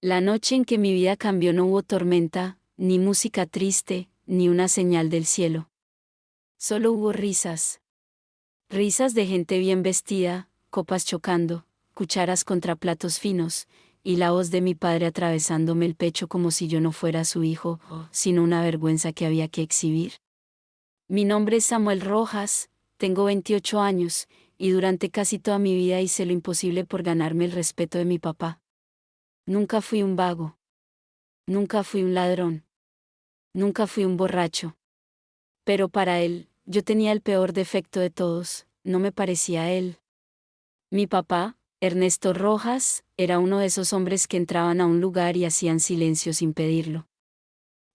La noche en que mi vida cambió no hubo tormenta, ni música triste, ni una señal del cielo. Solo hubo risas. Risas de gente bien vestida, copas chocando, cucharas contra platos finos, y la voz de mi padre atravesándome el pecho como si yo no fuera su hijo, sino una vergüenza que había que exhibir. Mi nombre es Samuel Rojas, tengo 28 años, y durante casi toda mi vida hice lo imposible por ganarme el respeto de mi papá. Nunca fui un vago. Nunca fui un ladrón. Nunca fui un borracho. Pero para él, yo tenía el peor defecto de todos, no me parecía a él. Mi papá, Ernesto Rojas, era uno de esos hombres que entraban a un lugar y hacían silencio sin pedirlo.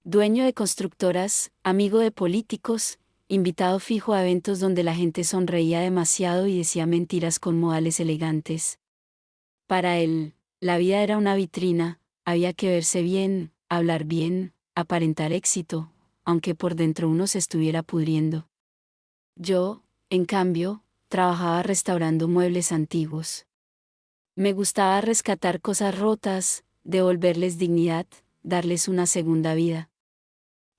Dueño de constructoras, amigo de políticos, invitado fijo a eventos donde la gente sonreía demasiado y decía mentiras con modales elegantes. Para él, la vida era una vitrina, había que verse bien, hablar bien, aparentar éxito, aunque por dentro uno se estuviera pudriendo. Yo, en cambio, trabajaba restaurando muebles antiguos. Me gustaba rescatar cosas rotas, devolverles dignidad, darles una segunda vida.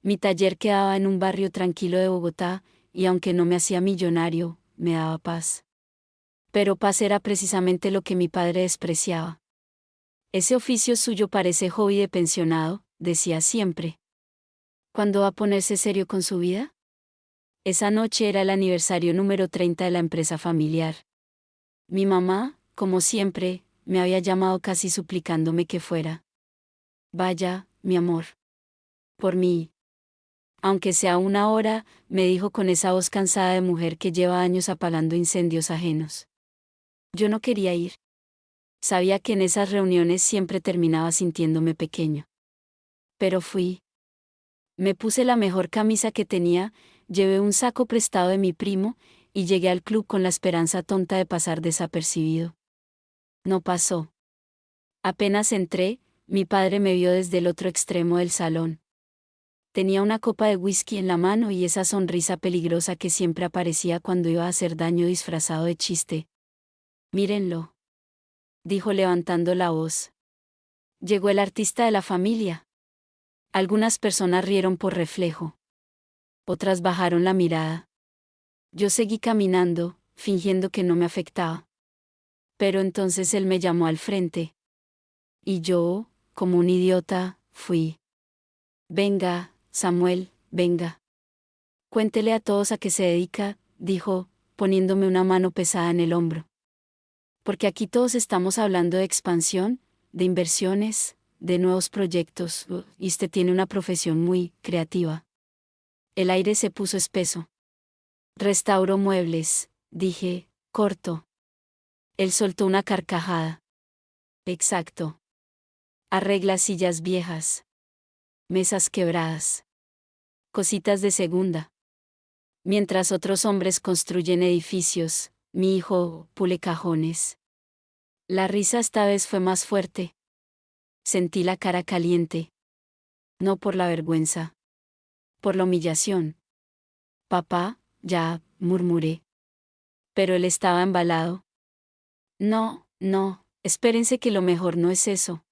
Mi taller quedaba en un barrio tranquilo de Bogotá, y aunque no me hacía millonario, me daba paz. Pero paz era precisamente lo que mi padre despreciaba. Ese oficio suyo parece hobby de pensionado, decía siempre. ¿Cuándo va a ponerse serio con su vida? Esa noche era el aniversario número 30 de la empresa familiar. Mi mamá, como siempre, me había llamado casi suplicándome que fuera. Vaya, mi amor. Por mí. Aunque sea una hora, me dijo con esa voz cansada de mujer que lleva años apagando incendios ajenos. Yo no quería ir. Sabía que en esas reuniones siempre terminaba sintiéndome pequeño. Pero fui. Me puse la mejor camisa que tenía, llevé un saco prestado de mi primo, y llegué al club con la esperanza tonta de pasar desapercibido. No pasó. Apenas entré, mi padre me vio desde el otro extremo del salón. Tenía una copa de whisky en la mano y esa sonrisa peligrosa que siempre aparecía cuando iba a hacer daño disfrazado de chiste. Mírenlo, dijo levantando la voz. Llegó el artista de la familia. Algunas personas rieron por reflejo. Otras bajaron la mirada. Yo seguí caminando, fingiendo que no me afectaba. Pero entonces él me llamó al frente. Y yo, como un idiota, fui. Venga, Samuel, venga. Cuéntele a todos a qué se dedica, dijo, poniéndome una mano pesada en el hombro. Porque aquí todos estamos hablando de expansión, de inversiones, de nuevos proyectos, y usted tiene una profesión muy creativa. El aire se puso espeso. Restauro muebles, dije, corto. Él soltó una carcajada. Exacto. Arregla sillas viejas. Mesas quebradas. Cositas de segunda. Mientras otros hombres construyen edificios, mi hijo pule cajones. La risa esta vez fue más fuerte. Sentí la cara caliente. No por la vergüenza. Por la humillación. Papá, ya, murmuré. Pero él estaba embalado. No, no, espérense que lo mejor no es eso.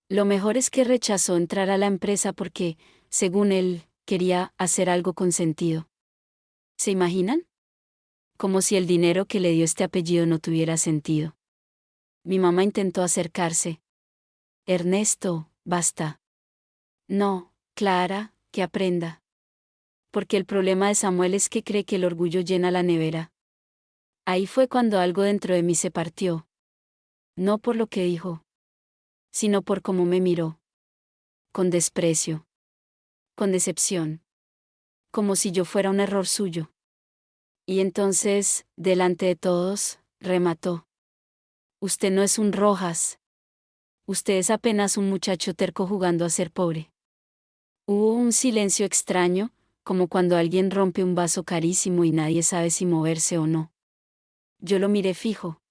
Lo mejor es que rechazó entrar a la empresa porque, según él, quería hacer algo con sentido. ¿Se imaginan? Como si el dinero que le dio este apellido no tuviera sentido. Mi mamá intentó acercarse. Ernesto, basta. No, Clara, que aprenda. Porque el problema de Samuel es que cree que el orgullo llena la nevera. Ahí fue cuando algo dentro de mí se partió. No por lo que dijo, sino por cómo me miró. Con desprecio. Con decepción. Como si yo fuera un error suyo. Y entonces, delante de todos, remató. Usted no es un Rojas. Usted es apenas un muchacho terco jugando a ser pobre. Hubo un silencio extraño, como cuando alguien rompe un vaso carísimo y nadie sabe si moverse o no. Yo lo miré fijo.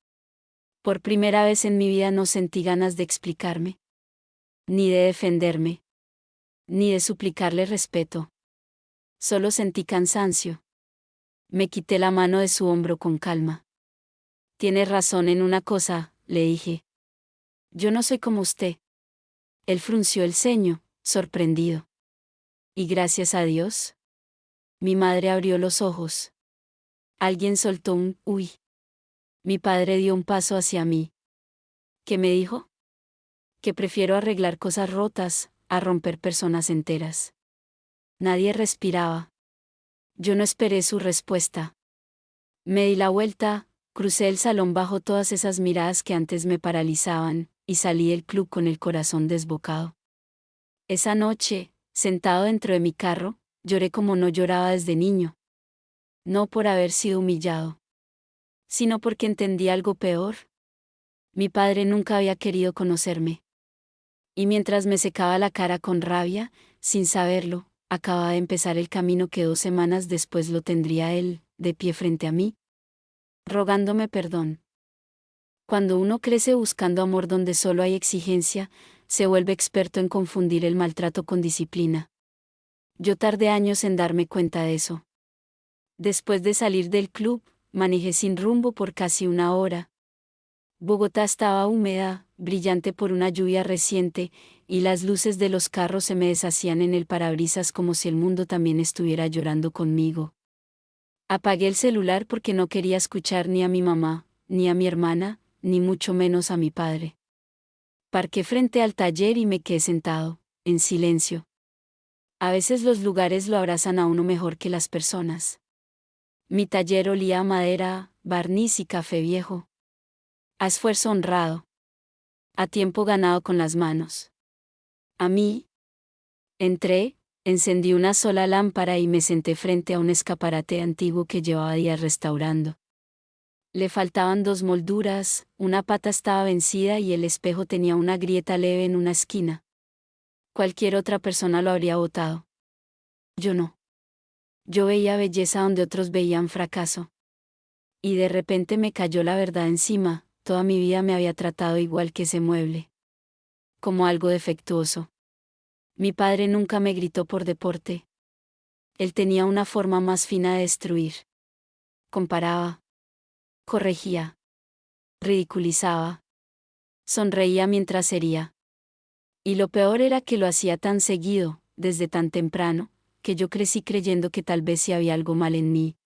Por primera vez en mi vida no sentí ganas de explicarme. Ni de defenderme. Ni de suplicarle respeto. Solo sentí cansancio. Me quité la mano de su hombro con calma. Tiene razón en una cosa, le dije. Yo no soy como usted. Él frunció el ceño, sorprendido. ¿Y gracias a Dios? Mi madre abrió los ojos. Alguien soltó un uy. Mi padre dio un paso hacia mí. ¿Qué me dijo? Que prefiero arreglar cosas rotas, a romper personas enteras. Nadie respiraba. Yo no esperé su respuesta. Me di la vuelta, crucé el salón bajo todas esas miradas que antes me paralizaban, y salí del club con el corazón desbocado. Esa noche, sentado dentro de mi carro, lloré como no lloraba desde niño. No por haber sido humillado, sino porque entendí algo peor. Mi padre nunca había querido conocerme. Y mientras me secaba la cara con rabia, sin saberlo, acababa de empezar el camino que 2 semanas después lo tendría él, de pie frente a mí, rogándome perdón. Cuando uno crece buscando amor donde solo hay exigencia, se vuelve experto en confundir el maltrato con disciplina. Yo tardé años en darme cuenta de eso. Después de salir del club, manejé sin rumbo por casi 1 hora. Bogotá estaba húmeda, brillante por una lluvia reciente, y las luces de los carros se me deshacían en el parabrisas como si el mundo también estuviera llorando conmigo. Apagué el celular porque no quería escuchar ni a mi mamá, ni a mi hermana, ni mucho menos a mi padre. Parqué frente al taller y me quedé sentado, en silencio. A veces los lugares lo abrazan a uno mejor que las personas. Mi taller olía a madera, barniz y café viejo. A esfuerzo honrado. A tiempo ganado con las manos. A mí. Entré, encendí una sola lámpara y me senté frente a un escaparate antiguo que llevaba días restaurando. Le faltaban 2 molduras, una pata estaba vencida y el espejo tenía una grieta leve en una esquina. Cualquier otra persona lo habría botado. Yo no. Yo veía belleza donde otros veían fracaso. Y de repente me cayó la verdad encima. Toda mi vida me había tratado igual que ese mueble. Como algo defectuoso. Mi padre nunca me gritó por deporte. Él tenía una forma más fina de destruir. Comparaba. Corregía. Ridiculizaba. Sonreía mientras hería. Y lo peor era que lo hacía tan seguido, desde tan temprano, que yo crecí creyendo que tal vez sí había algo mal en mí.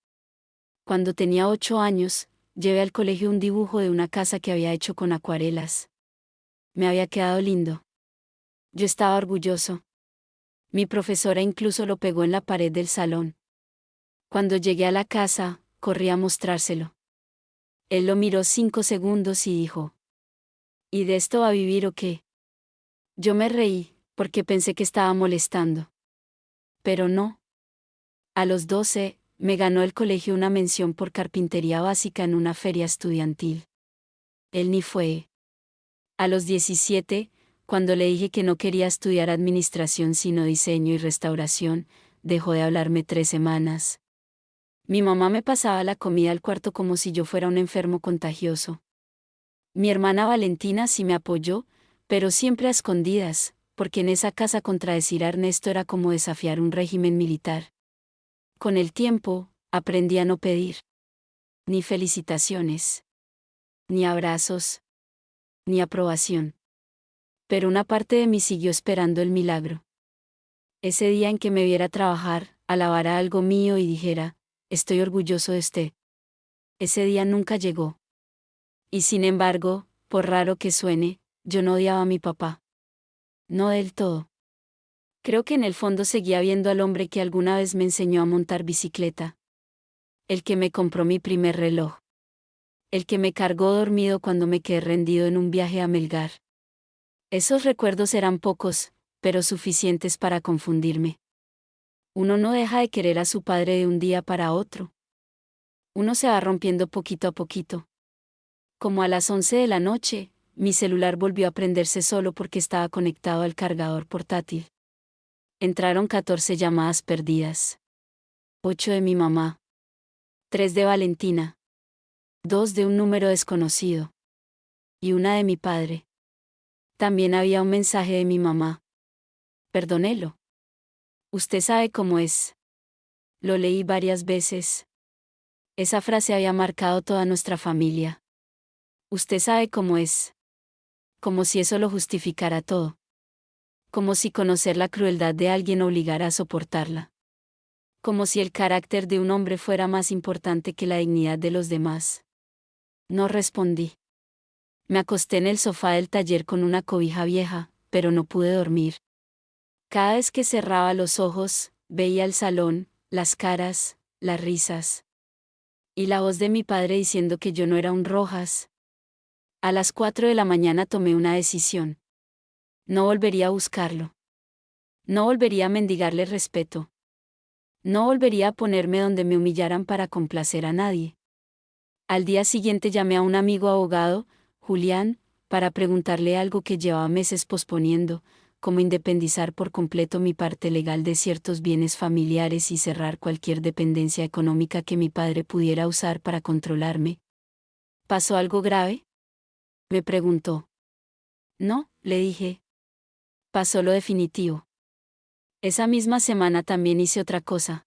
Cuando tenía 8 años, llevé al colegio un dibujo de una casa que había hecho con acuarelas. Me había quedado lindo. Yo estaba orgulloso. Mi profesora incluso lo pegó en la pared del salón. Cuando llegué a la casa, corrí a mostrárselo. Él lo miró 5 segundos y dijo: ¿Y de esto va a vivir o qué? Yo me reí, porque pensé que estaba molestando. Pero no. A los 12, me ganó el colegio una mención por carpintería básica en una feria estudiantil. Él ni fue. A los 17, cuando le dije que no quería estudiar administración sino diseño y restauración, dejó de hablarme 3 semanas. Mi mamá me pasaba la comida al cuarto como si yo fuera un enfermo contagioso. Mi hermana Valentina sí me apoyó, pero siempre a escondidas, porque en esa casa contradecir a Ernesto era como desafiar un régimen militar. Con el tiempo, aprendí a no pedir. Ni felicitaciones. Ni abrazos. Ni aprobación. Pero una parte de mí siguió esperando el milagro. Ese día en que me viera trabajar, alabara algo mío y dijera: estoy orgulloso de usted. Ese día nunca llegó. Y sin embargo, por raro que suene, yo no odiaba a mi papá. No del todo. Creo que en el fondo seguía viendo al hombre que alguna vez me enseñó a montar bicicleta. El que me compró mi primer reloj. El que me cargó dormido cuando me quedé rendido en un viaje a Melgar. Esos recuerdos eran pocos, pero suficientes para confundirme. Uno no deja de querer a su padre de un día para otro. Uno se va rompiendo poquito a poquito. Como a las 11 de la noche, mi celular volvió a prenderse solo porque estaba conectado al cargador portátil. Entraron 14 llamadas perdidas. 8 de mi mamá. 3 de Valentina. 2 de un número desconocido. Y una de mi padre. También había un mensaje de mi mamá. Perdónelo. Usted sabe cómo es. Lo leí varias veces. Esa frase había marcado toda nuestra familia. Usted sabe cómo es. Como si eso lo justificara todo. Como si conocer la crueldad de alguien obligara a soportarla. Como si el carácter de un hombre fuera más importante que la dignidad de los demás. No respondí. Me acosté en el sofá del taller con una cobija vieja, pero no pude dormir. Cada vez que cerraba los ojos, veía el salón, las caras, las risas. Y la voz de mi padre diciendo que yo no era un Rojas. A las 4 de la mañana tomé una decisión. No volvería a buscarlo. No volvería a mendigarle respeto. No volvería a ponerme donde me humillaran para complacer a nadie. Al día siguiente llamé a un amigo abogado, Julián, para preguntarle algo que llevaba meses posponiendo, como independizar por completo mi parte legal de ciertos bienes familiares y cerrar cualquier dependencia económica que mi padre pudiera usar para controlarme. ¿Pasó algo grave?, me preguntó. No, le dije. Pasó lo definitivo. Esa misma semana también hice otra cosa.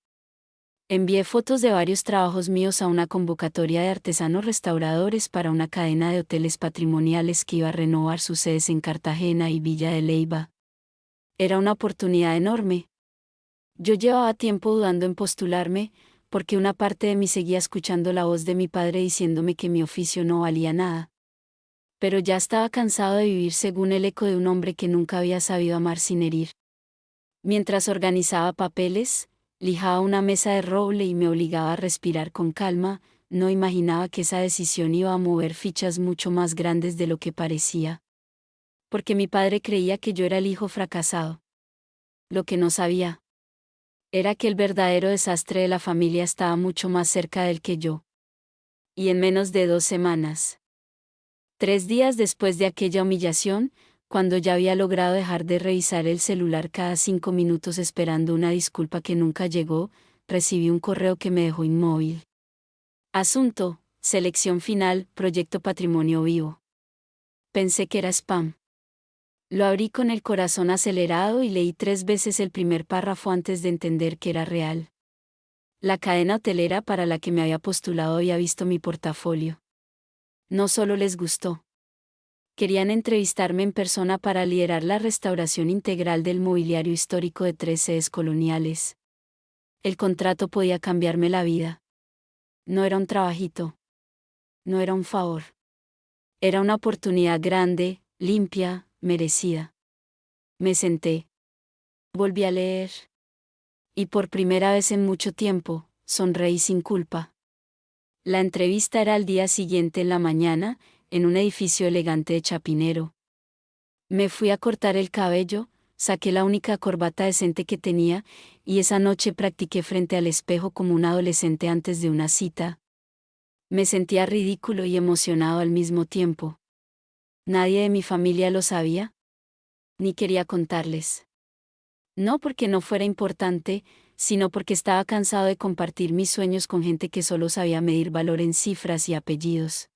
Envié fotos de varios trabajos míos a una convocatoria de artesanos restauradores para una cadena de hoteles patrimoniales que iba a renovar sus sedes en Cartagena y Villa de Leyva. Era una oportunidad enorme. Yo llevaba tiempo dudando en postularme, porque una parte de mí seguía escuchando la voz de mi padre diciéndome que mi oficio no valía nada. Pero ya estaba cansado de vivir según el eco de un hombre que nunca había sabido amar sin herir. Mientras organizaba papeles, lijaba una mesa de roble y me obligaba a respirar con calma, no imaginaba que esa decisión iba a mover fichas mucho más grandes de lo que parecía. Porque mi padre creía que yo era el hijo fracasado. Lo que no sabía era que el verdadero desastre de la familia estaba mucho más cerca de él que yo. Y en menos de 2 semanas. 3 días después de aquella humillación, cuando ya había logrado dejar de revisar el celular cada 5 minutos esperando una disculpa que nunca llegó, recibí un correo que me dejó inmóvil. Asunto: selección final, proyecto Patrimonio Vivo. Pensé que era spam. Lo abrí con el corazón acelerado y leí 3 veces el primer párrafo antes de entender que era real. La cadena hotelera para la que me había postulado había visto mi portafolio. No solo les gustó. Querían entrevistarme en persona para liderar la restauración integral del mobiliario histórico de 3 sedes coloniales. El contrato podía cambiarme la vida. No era un trabajito. No era un favor. Era una oportunidad grande, limpia, merecida. Me senté. Volví a leer. Y por primera vez en mucho tiempo, sonreí sin culpa. La entrevista era al día siguiente en la mañana, en un edificio elegante de Chapinero. Me fui a cortar el cabello, saqué la única corbata decente que tenía, y esa noche practiqué frente al espejo como un adolescente antes de una cita. Me sentía ridículo y emocionado al mismo tiempo. Nadie de mi familia lo sabía, ni quería contarles. No porque no fuera importante, sino porque estaba cansado de compartir mis sueños con gente que solo sabía medir valor en cifras y apellidos.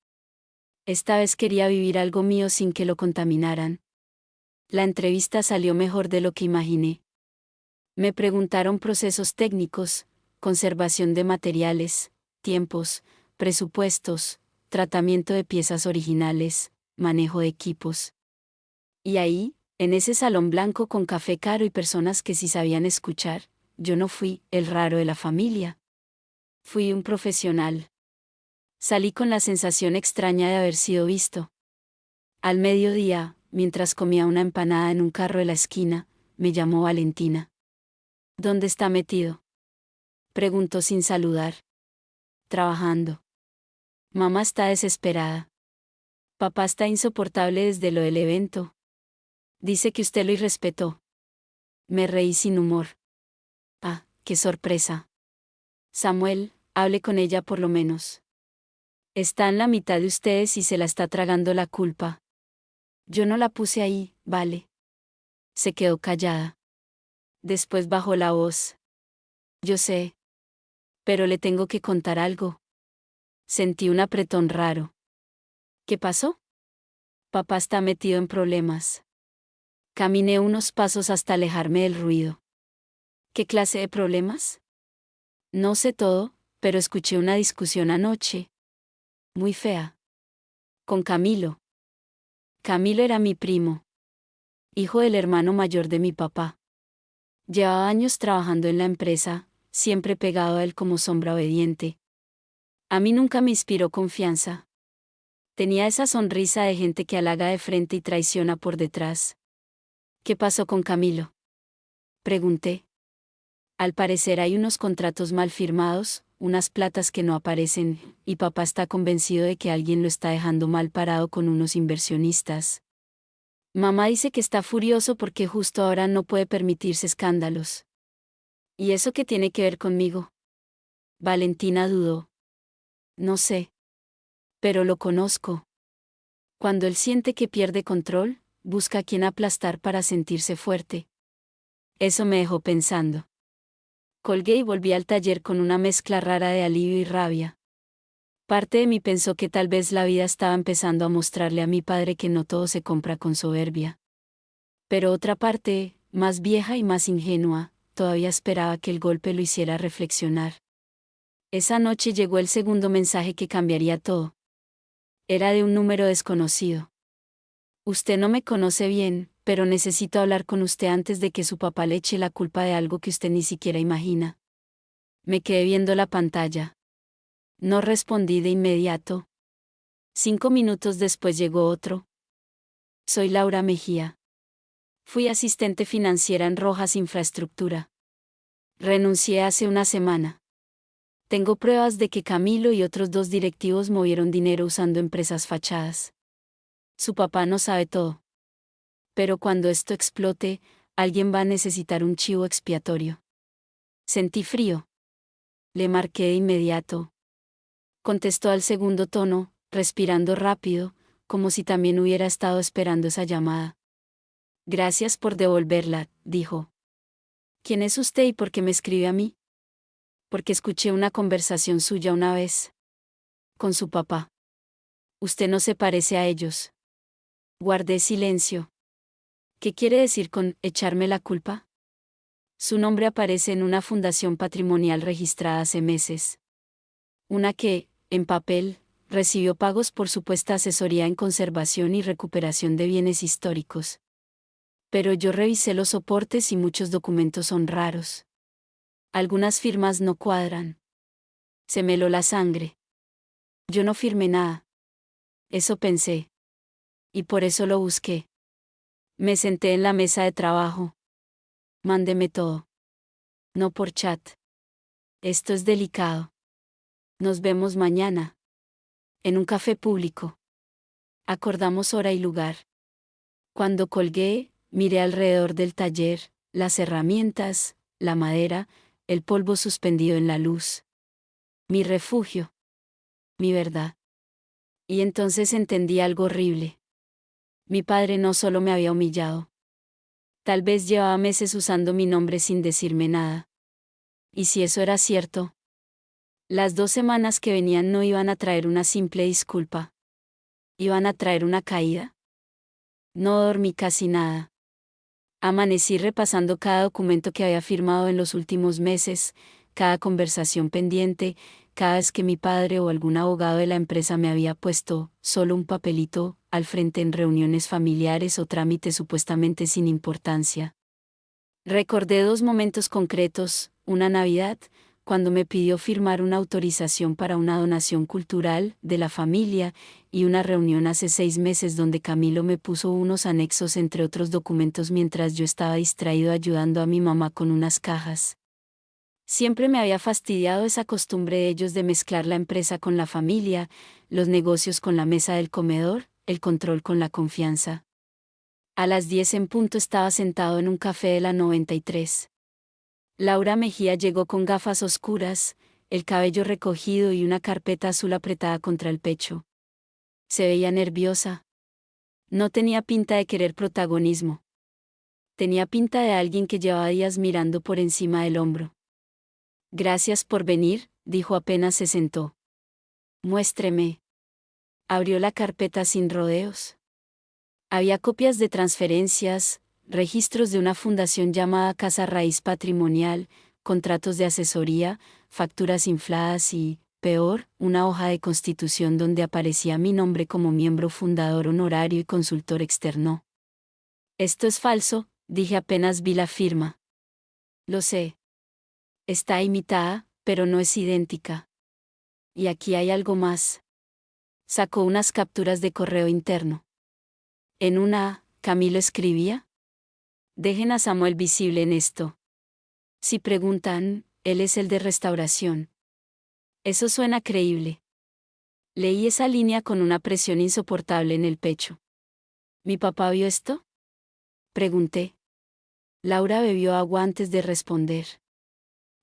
Esta vez quería vivir algo mío sin que lo contaminaran. La entrevista salió mejor de lo que imaginé. Me preguntaron procesos técnicos, conservación de materiales, tiempos, presupuestos, tratamiento de piezas originales, manejo de equipos. Y ahí, en ese salón blanco con café caro y personas que sí sabían escuchar, yo no fui el raro de la familia. Fui un profesional. Salí con la sensación extraña de haber sido visto. Al mediodía, mientras comía una empanada en un carro de la esquina, me llamó Valentina. ¿Dónde está metido?, preguntó sin saludar. Trabajando. Mamá está desesperada. Papá está insoportable desde lo del evento. Dice que usted lo irrespetó. Me reí sin humor. Ah, qué sorpresa. Samuel, hable con ella por lo menos. Está en la mitad de ustedes y se la está tragando la culpa. Yo no la puse ahí, vale. Se quedó callada. Después bajó la voz. Yo sé. Pero le tengo que contar algo. Sentí un apretón raro. ¿Qué pasó? Papá está metido en problemas. Caminé unos pasos hasta alejarme del ruido. ¿Qué clase de problemas? No sé todo, pero escuché una discusión anoche. Muy fea. Con Camilo. Camilo era mi primo. hijo del hermano mayor de mi papá. Llevaba años trabajando en la empresa, siempre pegado a él como sombra obediente. A mí nunca me inspiró confianza. Tenía esa sonrisa de gente que halaga de frente y traiciona por detrás. ¿Qué pasó con Camilo?, pregunté. Al parecer hay unos contratos mal firmados, unas platas que no aparecen, y papá está convencido de que alguien lo está dejando mal parado con unos inversionistas. Mamá dice que está furioso porque justo ahora no puede permitirse escándalos. ¿Y eso qué tiene que ver conmigo? Valentina dudó. No sé. Pero lo conozco. Cuando él siente que pierde control, busca a quien aplastar para sentirse fuerte. Eso me dejó pensando. Colgué y volví al taller con una mezcla rara de alivio y rabia. Parte de mí pensó que tal vez la vida estaba empezando a mostrarle a mi padre que no todo se compra con soberbia. Pero otra parte, más vieja y más ingenua, todavía esperaba que el golpe lo hiciera reflexionar. Esa noche llegó el segundo mensaje que cambiaría todo. Era de un número desconocido. Usted no me conoce bien, pero necesito hablar con usted antes de que su papá le eche la culpa de algo que usted ni siquiera imagina. Me quedé viendo la pantalla. No respondí de inmediato. 5 minutos después llegó otro. Soy Laura Mejía. Fui asistente financiera en Rojas Infraestructura. Renuncié hace una semana. Tengo pruebas de que Camilo y otros 2 directivos movieron dinero usando empresas fachadas. Su papá no sabe todo. Pero cuando esto explote, alguien va a necesitar un chivo expiatorio. Sentí frío. Le marqué de inmediato. Contestó al segundo tono, respirando rápido, como si también hubiera estado esperando esa llamada. Gracias por devolverla, dijo. ¿Quién es usted y por qué me escribe a mí? Porque escuché una conversación suya una vez. Con su papá. Usted no se parece a ellos. Guardé silencio. ¿Qué quiere decir con echarme la culpa? Su nombre aparece en una fundación patrimonial registrada hace meses. Una que, en papel, recibió pagos por supuesta asesoría en conservación y recuperación de bienes históricos. Pero yo revisé los soportes y muchos documentos son raros. Algunas firmas no cuadran. Se me heló la sangre. Yo no firmé nada. Eso pensé. Y por eso lo busqué. Me senté en la mesa de trabajo. Mándeme todo. No por chat. Esto es delicado. Nos vemos mañana. En un café público. Acordamos hora y lugar. Cuando colgué, miré alrededor del taller, las herramientas, la madera, el polvo suspendido en la luz. Mi refugio. Mi verdad. Y entonces entendí algo horrible. Mi padre no solo me había humillado. Tal vez llevaba meses usando mi nombre sin decirme nada. Y si eso era cierto, las 2 semanas que venían no iban a traer una simple disculpa. ¿Iban a traer una caída? No dormí casi nada. Amanecí repasando cada documento que había firmado en los últimos meses, cada conversación pendiente, cada vez que mi padre o algún abogado de la empresa me había puesto solo un papelito al frente en reuniones familiares o trámites supuestamente sin importancia. Recordé 2 momentos concretos, una Navidad, cuando me pidió firmar una autorización para una donación cultural de la familia, y una reunión hace 6 meses donde Camilo me puso unos anexos entre otros documentos mientras yo estaba distraído ayudando a mi mamá con unas cajas. Siempre me había fastidiado esa costumbre de ellos de mezclar la empresa con la familia, los negocios con la mesa del comedor, el control con la confianza. A las 10 en punto estaba sentado en un café de la 93. Laura Mejía llegó con gafas oscuras, el cabello recogido y una carpeta azul apretada contra el pecho. Se veía nerviosa. No tenía pinta de querer protagonismo. Tenía pinta de alguien que llevaba días mirando por encima del hombro. Gracias por venir, dijo apenas se sentó. Muéstreme. Abrió la carpeta sin rodeos. Había copias de transferencias, registros de una fundación llamada Casa Raíz Patrimonial, contratos de asesoría, facturas infladas y, peor, una hoja de constitución donde aparecía mi nombre como miembro fundador honorario y consultor externo. Esto es falso, dije apenas vi la firma. Lo sé. Está imitada, pero no es idéntica. Y aquí hay algo más. Sacó unas capturas de correo interno. En una, Camilo escribía: dejen a Samuel visible en esto. Si preguntan, él es el de restauración. Eso suena creíble. Leí esa línea con una presión insoportable en el pecho. ¿Mi papá vio esto? Pregunté. Laura bebió agua antes de responder.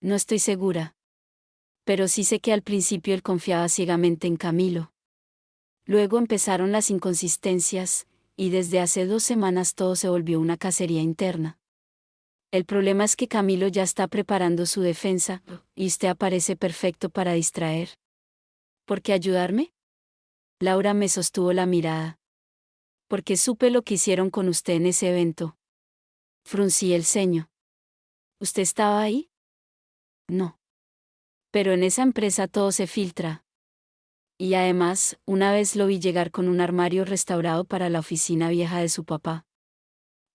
No estoy segura. Pero sí sé que al principio él confiaba ciegamente en Camilo. Luego empezaron las inconsistencias, y desde hace 2 semanas todo se volvió una cacería interna. El problema es que Camilo ya está preparando su defensa, y usted aparece perfecto para distraer. ¿Por qué ayudarme? Laura me sostuvo la mirada. Porque supe lo que hicieron con usted en ese evento. Fruncí el ceño. ¿Usted estaba ahí? No. Pero en esa empresa todo se filtra. Y además, una vez lo vi llegar con un armario restaurado para la oficina vieja de su papá.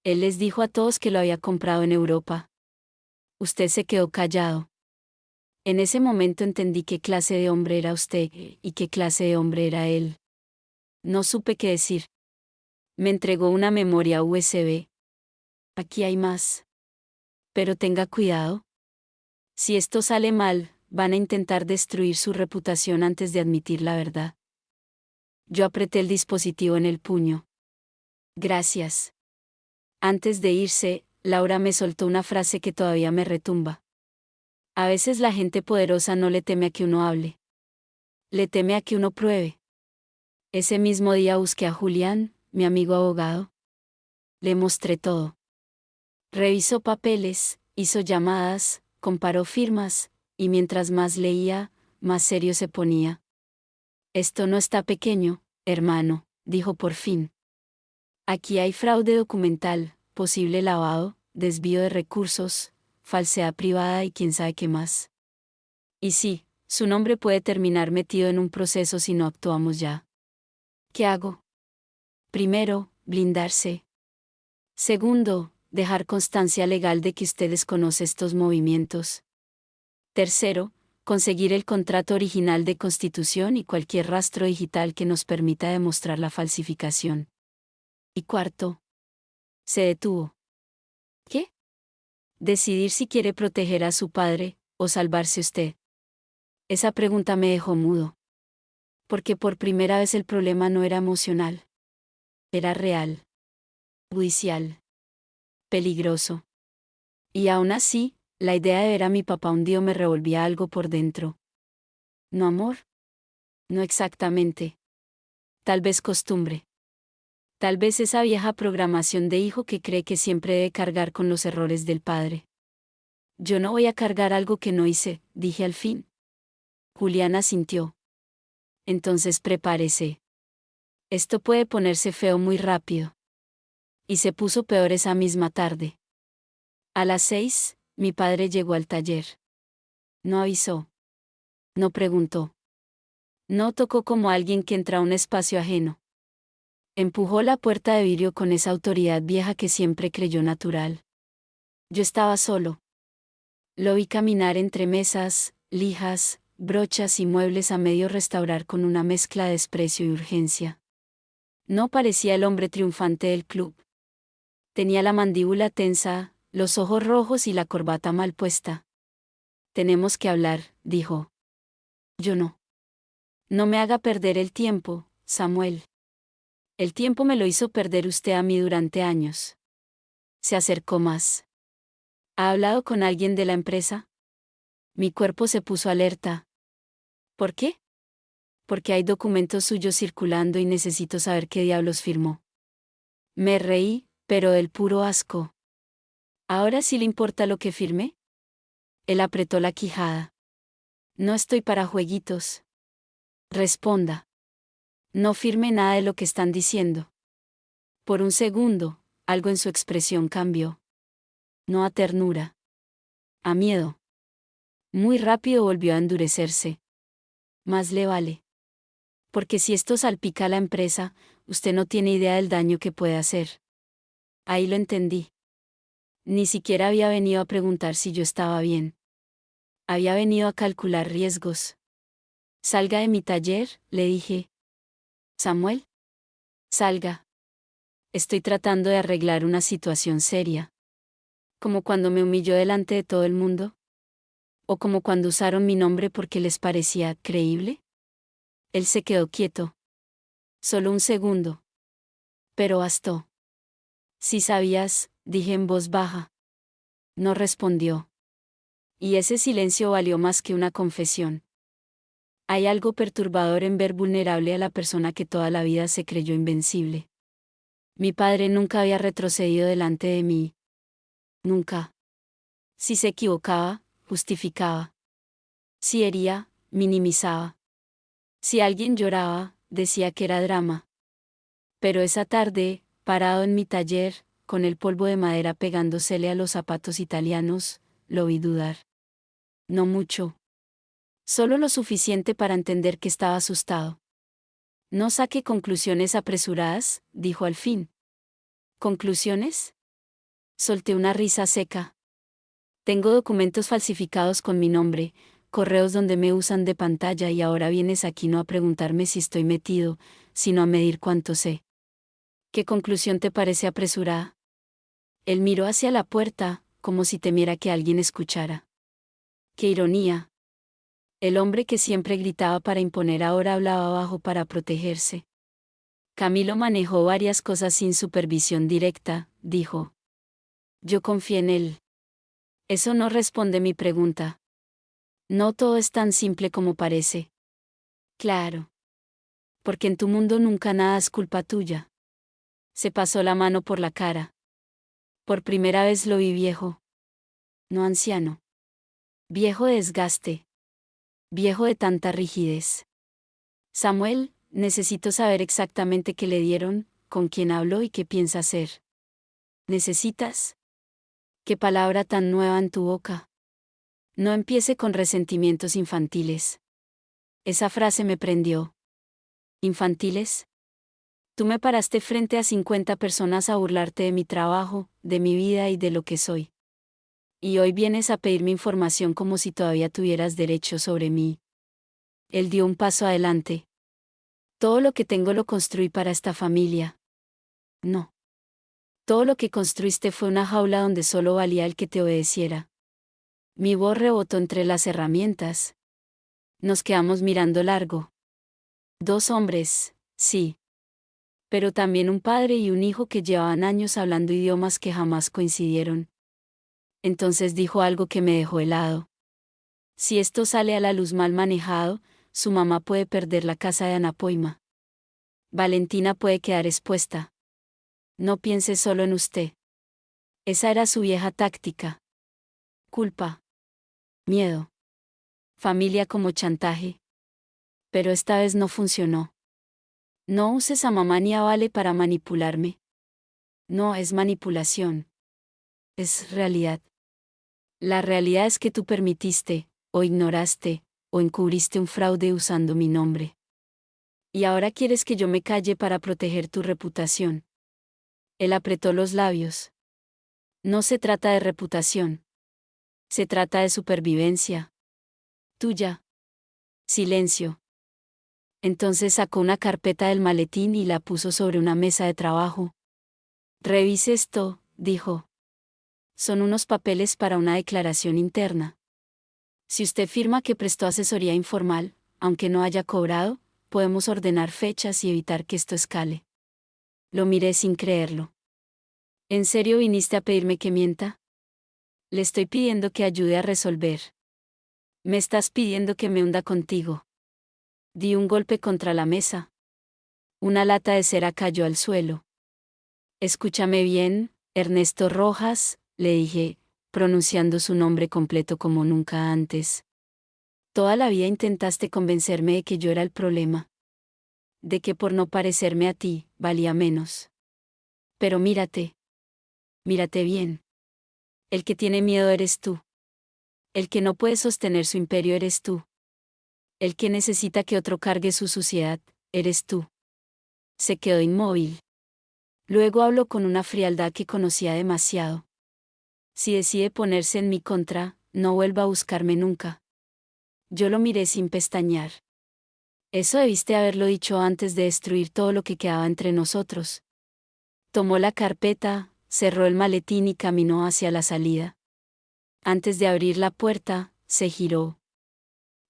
Él les dijo a todos que lo había comprado en Europa. Usted se quedó callado. En ese momento entendí qué clase de hombre era usted, y qué clase de hombre era él. No supe qué decir. Me entregó una memoria USB. Aquí hay más. Pero tenga cuidado. Si esto sale mal, van a intentar destruir su reputación antes de admitir la verdad. Yo apreté el dispositivo en el puño. Gracias. Antes de irse, Laura me soltó una frase que todavía me retumba. A veces la gente poderosa no le teme a que uno hable. Le teme a que uno pruebe. Ese mismo día busqué a Julián, mi amigo abogado. Le mostré todo. Revisó papeles, hizo llamadas, comparó firmas, y mientras más leía, más serio se ponía. Esto no está pequeño, hermano, dijo por fin. Aquí hay fraude documental, posible lavado, desvío de recursos, falsedad privada y quién sabe qué más. Y sí, su nombre puede terminar metido en un proceso si no actuamos ya. ¿Qué hago? Primero, blindarse. Segundo, dejar constancia legal de que usted desconoce estos movimientos. Tercero, conseguir el contrato original de constitución y cualquier rastro digital que nos permita demostrar la falsificación. Y cuarto, se detuvo. ¿Qué? Decidir si quiere proteger a su padre, o salvarse usted. Esa pregunta me dejó mudo. Porque por primera vez el problema no era emocional. Era real. Judicial. Peligroso. Y aún así, la idea de ver a mi papá hundido me revolvía algo por dentro. ¿No amor? No exactamente. Tal vez costumbre. Tal vez esa vieja programación de hijo que cree que siempre debe cargar con los errores del padre. Yo no voy a cargar algo que no hice, dije al fin. Juliana sintió. Entonces prepárese. Esto puede ponerse feo muy rápido. Y se puso peor esa misma tarde. A las 6, mi padre llegó al taller. No avisó. No preguntó. No tocó como alguien que entra a un espacio ajeno. Empujó la puerta de vidrio con esa autoridad vieja que siempre creyó natural. Yo estaba solo. Lo vi caminar entre mesas, lijas, brochas y muebles a medio restaurar con una mezcla de desprecio y urgencia. No parecía el hombre triunfante del club. Tenía la mandíbula tensa, los ojos rojos y la corbata mal puesta. Tenemos que hablar, dijo. Yo no. No me haga perder el tiempo, Samuel. El tiempo me lo hizo perder usted a mí durante años. Se acercó más. ¿Ha hablado con alguien de la empresa? Mi cuerpo se puso alerta. ¿Por qué? Porque hay documentos suyos circulando y necesito saber qué diablos firmó. Me reí, pero del puro asco. ¿Ahora sí le importa lo que firmé? Él apretó la quijada. No estoy para jueguitos. Responda. No firme nada de lo que están diciendo. Por un segundo, algo en su expresión cambió. No a ternura. A miedo. Muy rápido volvió a endurecerse. Más le vale. Porque si esto salpica a la empresa, usted no tiene idea del daño que puede hacer. Ahí lo entendí. Ni siquiera había venido a preguntar si yo estaba bien. Había venido a calcular riesgos. Salga de mi taller, le dije. Samuel. Salga. Estoy tratando de arreglar una situación seria. Como cuando me humilló delante de todo el mundo. O como cuando usaron mi nombre porque les parecía creíble. Él se quedó quieto. Solo un segundo. Pero bastó. Si sabías, dije en voz baja. No respondió. Y ese silencio valió más que una confesión. Hay algo perturbador en ver vulnerable a la persona que toda la vida se creyó invencible. Mi padre nunca había retrocedido delante de mí. Nunca. Si se equivocaba, justificaba. Si hería, minimizaba. Si alguien lloraba, decía que era drama. Pero esa tarde, parado en mi taller, con el polvo de madera pegándosele a los zapatos italianos, lo vi dudar. No mucho. Solo lo suficiente para entender que estaba asustado. No saque conclusiones apresuradas, dijo al fin. ¿Conclusiones? Solté una risa seca. Tengo documentos falsificados con mi nombre, correos donde me usan de pantalla y ahora vienes aquí no a preguntarme si estoy metido, sino a medir cuánto sé. ¿Qué conclusión te parece apresurada? Él miró hacia la puerta, como si temiera que alguien escuchara. ¡Qué ironía! El hombre que siempre gritaba para imponer ahora hablaba bajo para protegerse. Camilo manejó varias cosas sin supervisión directa, dijo. Yo confié en él. Eso no responde mi pregunta. No todo es tan simple como parece. Claro. Porque en tu mundo nunca nada es culpa tuya. Se pasó la mano por la cara. Por primera vez lo vi viejo. No anciano. Viejo de desgaste. Viejo de tanta rigidez. Samuel, necesito saber exactamente qué le dieron, con quién habló y qué piensa hacer. ¿Necesitas? ¿Qué palabra tan nueva en tu boca? No empiece con resentimientos infantiles. Esa frase me prendió. ¿Infantiles? Tú me paraste frente a 50 personas a burlarte de mi trabajo, de mi vida y de lo que soy. Y hoy vienes a pedirme información como si todavía tuvieras derecho sobre mí. Él dio un paso adelante. Todo lo que tengo lo construí para esta familia. No. Todo lo que construiste fue una jaula donde solo valía el que te obedeciera. Mi voz rebotó entre las herramientas. Nos quedamos mirando largo. Dos hombres, sí. Pero también un padre y un hijo que llevaban años hablando idiomas que jamás coincidieron. Entonces dijo algo que me dejó helado. Si esto sale a la luz mal manejado, su mamá puede perder la casa de Anapoima. Valentina puede quedar expuesta. No piense solo en usted. Esa era su vieja táctica. Culpa. Miedo. Familia como chantaje. Pero esta vez no funcionó. No uses a mamá ni a Vale para manipularme. No es manipulación. Es realidad. La realidad es que tú permitiste, o ignoraste, o encubriste un fraude usando mi nombre. Y ahora quieres que yo me calle para proteger tu reputación. Él apretó los labios. No se trata de reputación. Se trata de supervivencia. Tuya. Silencio. Entonces sacó una carpeta del maletín y la puso sobre una mesa de trabajo. Revise esto, dijo. Son unos papeles para una declaración interna. Si usted firma que prestó asesoría informal, aunque no haya cobrado, podemos ordenar fechas y evitar que esto escale. Lo miré sin creerlo. ¿En serio viniste a pedirme que mienta? Le estoy pidiendo que ayude a resolver. Me estás pidiendo que me hunda contigo. Di un golpe contra la mesa. Una lata de cera cayó al suelo. Escúchame bien, Ernesto Rojas, le dije, pronunciando su nombre completo como nunca antes. Toda la vida intentaste convencerme de que yo era el problema. De que por no parecerme a ti, valía menos. Pero mírate. Mírate bien. El que tiene miedo eres tú. El que no puede sostener su imperio eres tú. El que necesita que otro cargue su suciedad, eres tú. Se quedó inmóvil. Luego habló con una frialdad que conocía demasiado. Si decide ponerse en mi contra, no vuelva a buscarme nunca. Yo lo miré sin pestañear. Eso debiste haberlo dicho antes de destruir todo lo que quedaba entre nosotros. Tomó la carpeta, cerró el maletín y caminó hacia la salida. Antes de abrir la puerta, se giró.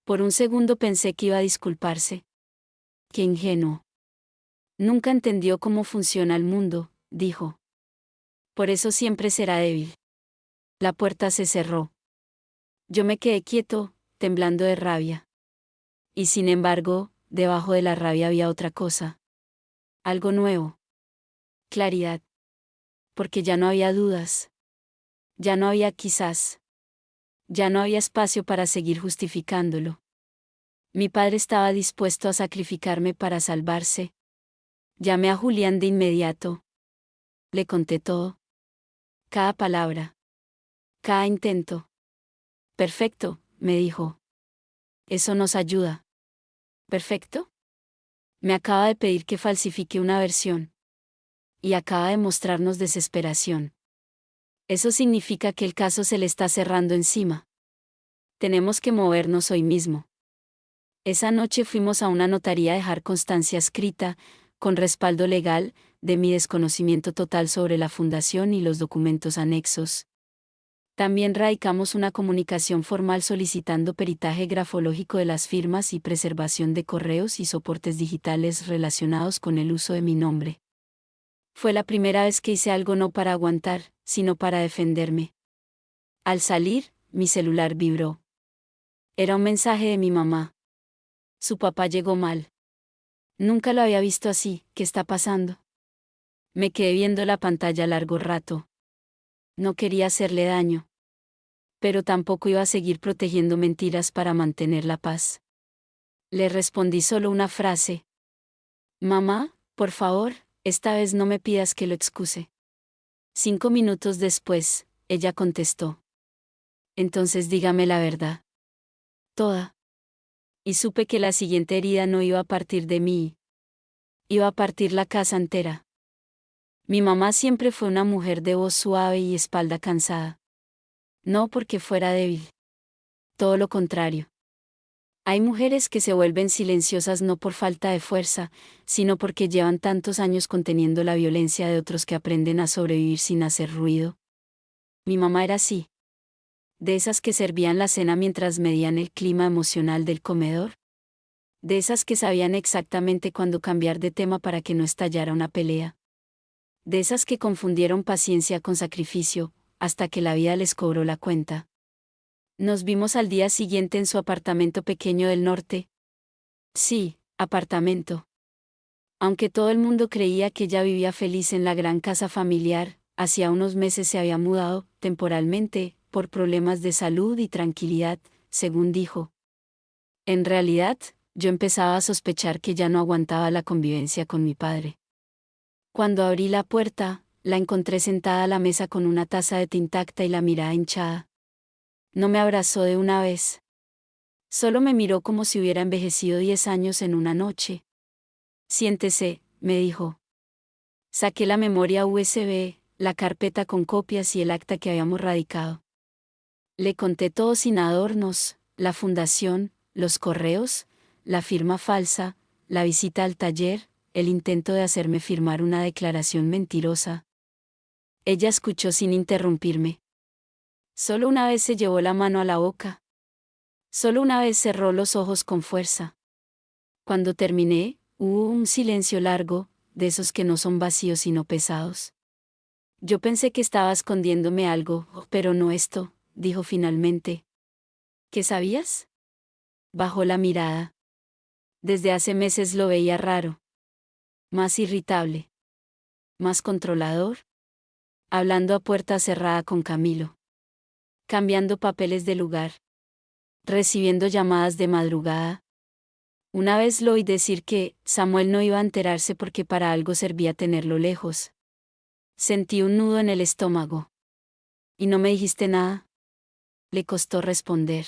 Por un segundo pensé que iba a disculparse. Qué ingenuo. Nunca entendió cómo funciona el mundo, dijo. Por eso siempre será débil. La puerta se cerró. Yo me quedé quieto, temblando de rabia. Y sin embargo, debajo de la rabia había otra cosa. Algo nuevo. Claridad. Porque ya no había dudas. Ya no había quizás. Ya no había espacio para seguir justificándolo. Mi padre estaba dispuesto a sacrificarme para salvarse. Llamé a Julián de inmediato. Le conté todo. Cada palabra. Cada intento. Perfecto, me dijo. Eso nos ayuda. ¿Perfecto? Me acaba de pedir que falsifique una versión. Y acaba de mostrarnos desesperación. Eso significa que el caso se le está cerrando encima. Tenemos que movernos hoy mismo. Esa noche fuimos a una notaría a dejar constancia escrita, con respaldo legal, de mi desconocimiento total sobre la fundación y los documentos anexos. También radicamos una comunicación formal solicitando peritaje grafológico de las firmas y preservación de correos y soportes digitales relacionados con el uso de mi nombre. Fue la primera vez que hice algo no para aguantar, sino para defenderme. Al salir, mi celular vibró. Era un mensaje de mi mamá. Su papá llegó mal. Nunca lo había visto así. ¿Qué está pasando? Me quedé viendo la pantalla largo rato. No quería hacerle daño. Pero tampoco iba a seguir protegiendo mentiras para mantener la paz. Le respondí solo una frase. Mamá, por favor, esta vez no me pidas que lo excuse. 5 minutos después, ella contestó. Entonces dígame la verdad. Toda. Y supe que la siguiente herida no iba a partir de mí. Iba a partir la casa entera. Mi mamá siempre fue una mujer de voz suave y espalda cansada. No porque fuera débil. Todo lo contrario. Hay mujeres que se vuelven silenciosas no por falta de fuerza, sino porque llevan tantos años conteniendo la violencia de otros que aprenden a sobrevivir sin hacer ruido. Mi mamá era así. De esas que servían la cena mientras medían el clima emocional del comedor. De esas que sabían exactamente cuándo cambiar de tema para que no estallara una pelea. De esas que confundieron paciencia con sacrificio, hasta que la vida les cobró la cuenta. Nos vimos al día siguiente en su apartamento pequeño del norte. Sí, apartamento. Aunque todo el mundo creía que ella vivía feliz en la gran casa familiar, hacía unos meses se había mudado, temporalmente, por problemas de salud y tranquilidad, según dijo. En realidad, yo empezaba a sospechar que ya no aguantaba la convivencia con mi padre. Cuando abrí la puerta, la encontré sentada a la mesa con una taza de té intacta y la mirada hinchada. No me abrazó de una vez. Solo me miró como si hubiera envejecido 10 años en una noche. Siéntese, me dijo. Saqué la memoria USB, la carpeta con copias y el acta que habíamos radicado. Le conté todo sin adornos, la fundación, los correos, la firma falsa, la visita al taller, el intento de hacerme firmar una declaración mentirosa. Ella escuchó sin interrumpirme. Solo una vez se llevó la mano a la boca. Solo una vez cerró los ojos con fuerza. Cuando terminé, hubo un silencio largo, de esos que no son vacíos sino pesados. Yo pensé que estaba escondiéndome algo, pero no esto, dijo finalmente. ¿Qué sabías? Bajó la mirada. Desde hace meses lo veía raro. Más irritable. Más controlador. Hablando a puerta cerrada con Camilo. Cambiando papeles de lugar. Recibiendo llamadas de madrugada. Una vez lo oí decir que Samuel no iba a enterarse porque para algo servía tenerlo lejos. Sentí un nudo en el estómago. ¿Y no me dijiste nada? Le costó responder.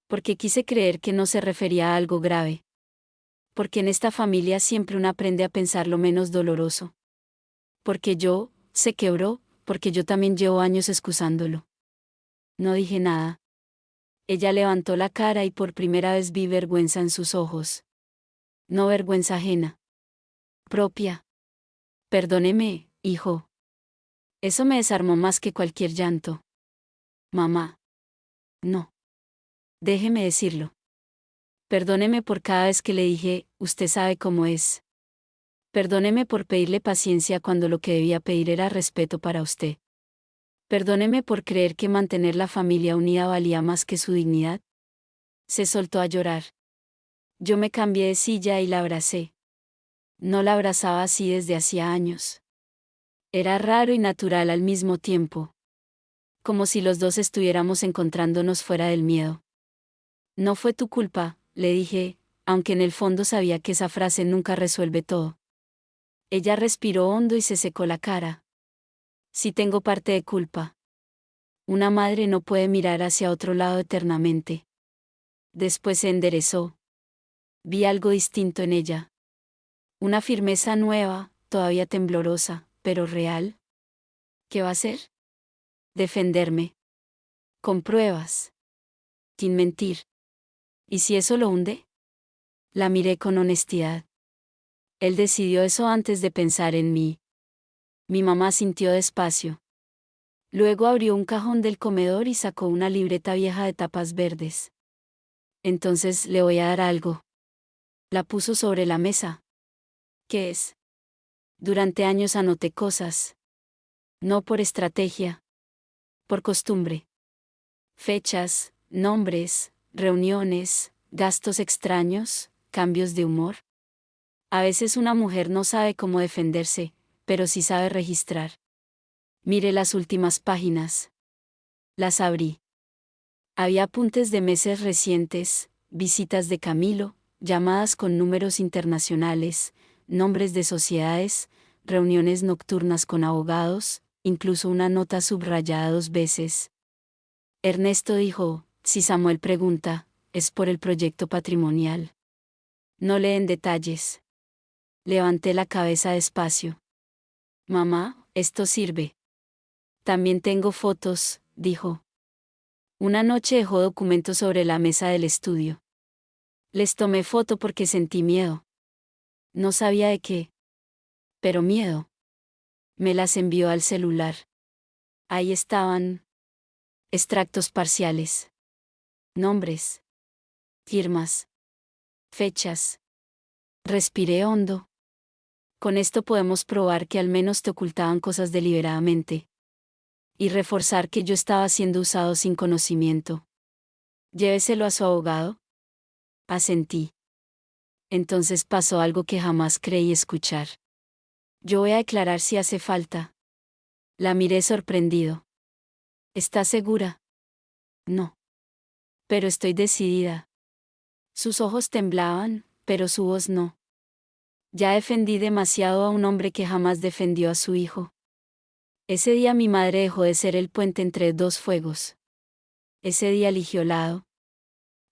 Porque quise creer que no se refería a algo grave. Porque en esta familia siempre uno aprende a pensar lo menos doloroso. Porque se quebró, porque yo también llevo años excusándolo. No dije nada. Ella levantó la cara y por primera vez vi vergüenza en sus ojos. No vergüenza ajena. Propia. Perdóneme, hijo. Eso me desarmó más que cualquier llanto. Mamá. No. Déjeme decirlo. Perdóneme por cada vez que le dije, usted sabe cómo es. Perdóneme por pedirle paciencia cuando lo que debía pedir era respeto para usted. Perdóneme por creer que mantener la familia unida valía más que su dignidad. Se soltó a llorar. Yo me cambié de silla y la abracé. No la abrazaba así desde hacía años. Era raro y natural al mismo tiempo. Como si los dos estuviéramos encontrándonos fuera del miedo. No fue tu culpa, le dije, aunque en el fondo sabía que esa frase nunca resuelve todo. Ella respiró hondo y se secó la cara. Sí tengo parte de culpa. Una madre no puede mirar hacia otro lado eternamente. Después se enderezó. Vi algo distinto en ella. Una firmeza nueva, todavía temblorosa, pero real. ¿Qué va a hacer? Defenderme. Con pruebas. Sin mentir. ¿Y si eso lo hunde? La miré con honestidad. Él decidió eso antes de pensar en mí. Mi mamá sintió despacio. Luego abrió un cajón del comedor y sacó una libreta vieja de tapas verdes. Entonces le voy a dar algo. La puso sobre la mesa. ¿Qué es? Durante años anoté cosas. No por estrategia. Por costumbre. Fechas, nombres, reuniones, gastos extraños, cambios de humor. A veces una mujer no sabe cómo defenderse, pero sí sabe registrar. Miré las últimas páginas. Las abrí. Había apuntes de meses recientes, visitas de Camilo, llamadas con números internacionales, nombres de sociedades, reuniones nocturnas con abogados, incluso una nota subrayada 2 veces. Ernesto dijo, si Samuel pregunta, es por el proyecto patrimonial. No leen detalles. Levanté la cabeza despacio. Mamá, esto sirve. También tengo fotos, dijo. Una noche dejó documentos sobre la mesa del estudio. Les tomé foto porque sentí miedo. No sabía de qué. Pero miedo. Me las envió al celular. Ahí estaban. Extractos parciales. Nombres. Firmas. Fechas. Respiré hondo. Con esto podemos probar que al menos te ocultaban cosas deliberadamente. Y reforzar que yo estaba siendo usado sin conocimiento. Lléveselo a su abogado. Asentí. Entonces pasó algo que jamás creí escuchar. Yo voy a declarar si hace falta. La miré sorprendido. ¿Estás segura? No. Pero estoy decidida. Sus ojos temblaban, pero su voz no. Ya defendí demasiado a un hombre que jamás defendió a su hijo. Ese día mi madre dejó de ser el puente entre dos fuegos. Ese día eligió lado.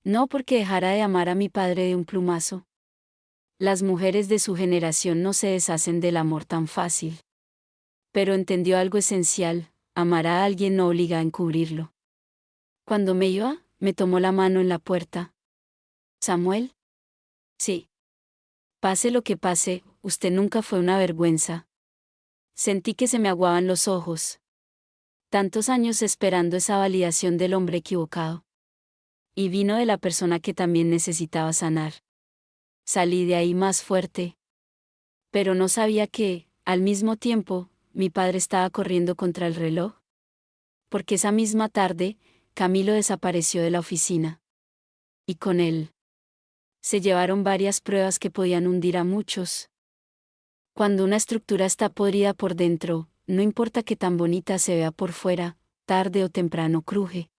No porque dejara de amar a mi padre de un plumazo. Las mujeres de su generación no se deshacen del amor tan fácil. Pero entendió algo esencial, amar a alguien no obliga a encubrirlo. Cuando me iba, me tomó la mano en la puerta. ¿Samuel? Sí. Pase lo que pase, usted nunca fue una vergüenza. Sentí que se me aguaban los ojos. Tantos años esperando esa validación del hombre equivocado. Y vino de la persona que también necesitaba sanar. Salí de ahí más fuerte. Pero no sabía que, al mismo tiempo, mi padre estaba corriendo contra el reloj. Porque esa misma tarde, Camilo desapareció de la oficina. Y con él. Se llevaron varias pruebas que podían hundir a muchos. Cuando una estructura está podrida por dentro, no importa qué tan bonita se vea por fuera, tarde o temprano cruje.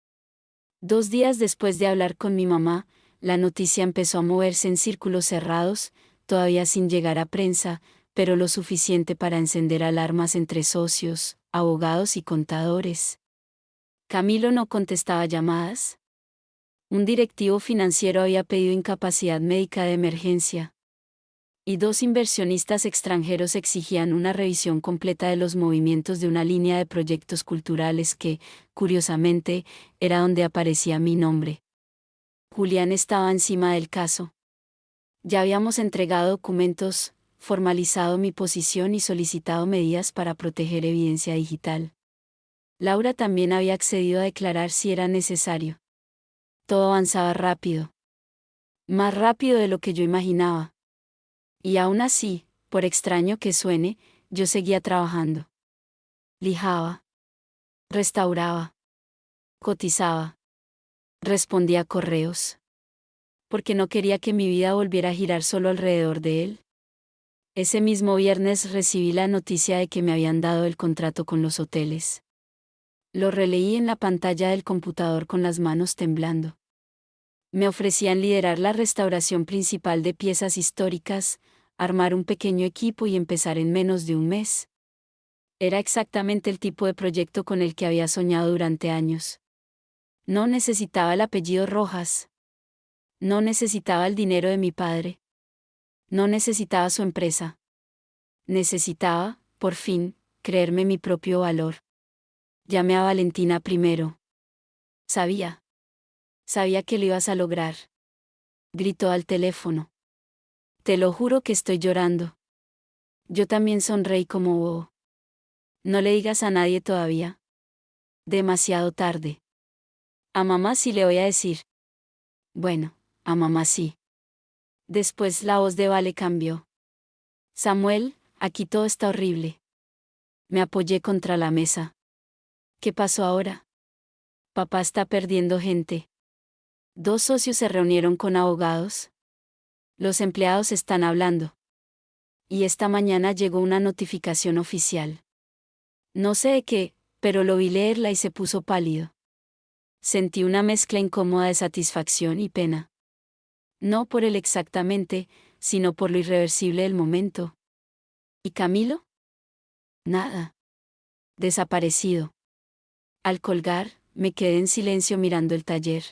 2 días después de hablar con mi mamá, la noticia empezó a moverse en círculos cerrados, todavía sin llegar a prensa, pero lo suficiente para encender alarmas entre socios, abogados y contadores. Camilo no contestaba llamadas. Un directivo financiero había pedido incapacidad médica de emergencia. Y 2 inversionistas extranjeros exigían una revisión completa de los movimientos de una línea de proyectos culturales que, curiosamente, era donde aparecía mi nombre. Julián estaba encima del caso. Ya habíamos entregado documentos, formalizado mi posición y solicitado medidas para proteger evidencia digital. Laura también había accedido a declarar si era necesario. Todo avanzaba rápido. Más rápido de lo que yo imaginaba. Y aún así, por extraño que suene, yo seguía trabajando. Lijaba. Restauraba. Cotizaba. Respondía a correos. Porque no quería que mi vida volviera a girar solo alrededor de él. Ese mismo viernes recibí la noticia de que me habían dado el contrato con los hoteles. Lo releí en la pantalla del computador con las manos temblando. Me ofrecían liderar la restauración principal de piezas históricas, armar un pequeño equipo y empezar en menos de un mes. Era exactamente el tipo de proyecto con el que había soñado durante años. No necesitaba el apellido Rojas. No necesitaba el dinero de mi padre. No necesitaba su empresa. Necesitaba, por fin, creerme mi propio valor. Llamé a Valentina primero. Sabía que lo ibas a lograr. Gritó al teléfono. Te lo juro que estoy llorando. Yo también sonreí como bobo. No le digas a nadie todavía. Demasiado tarde. A mamá sí le voy a decir. Bueno, a mamá sí. Después la voz de Vale cambió. Samuel, aquí todo está horrible. Me apoyé contra la mesa. ¿Qué pasó ahora? Papá está perdiendo gente. 2 socios se reunieron con abogados. Los empleados están hablando. Y esta mañana llegó una notificación oficial. No sé de qué, pero lo vi leerla y se puso pálido. Sentí una mezcla incómoda de satisfacción y pena. No por él exactamente, sino por lo irreversible del momento. ¿Y Camilo? Nada. Desaparecido. Al colgar, me quedé en silencio mirando el taller.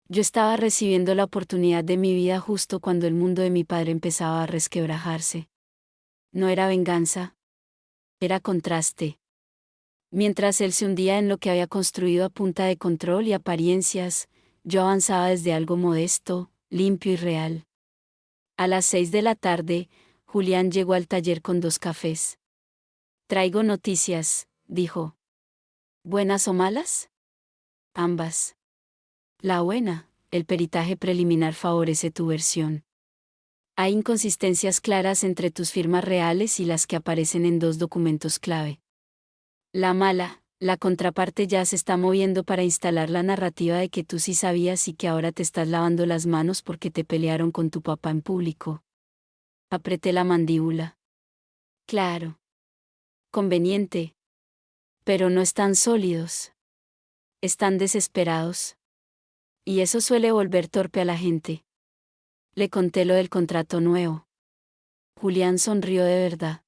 Yo estaba recibiendo la oportunidad de mi vida justo cuando el mundo de mi padre empezaba a resquebrajarse. No era venganza. Era contraste. Mientras él se hundía en lo que había construido a punta de control y apariencias, yo avanzaba desde algo modesto, limpio y real. A las 6 de la tarde, Julián llegó al taller con 2 cafés. Traigo noticias, dijo. ¿Buenas o malas? Ambas. La buena, el peritaje preliminar favorece tu versión. Hay inconsistencias claras entre tus firmas reales y las que aparecen en 2 documentos clave. La mala, la contraparte ya se está moviendo para instalar la narrativa de que tú sí sabías y que ahora te estás lavando las manos porque te pelearon con tu papá en público. Apreté la mandíbula. Claro. Conveniente. Pero no están sólidos. Están desesperados. Y eso suele volver torpe a la gente. Le conté lo del contrato nuevo. Julián sonrió de verdad.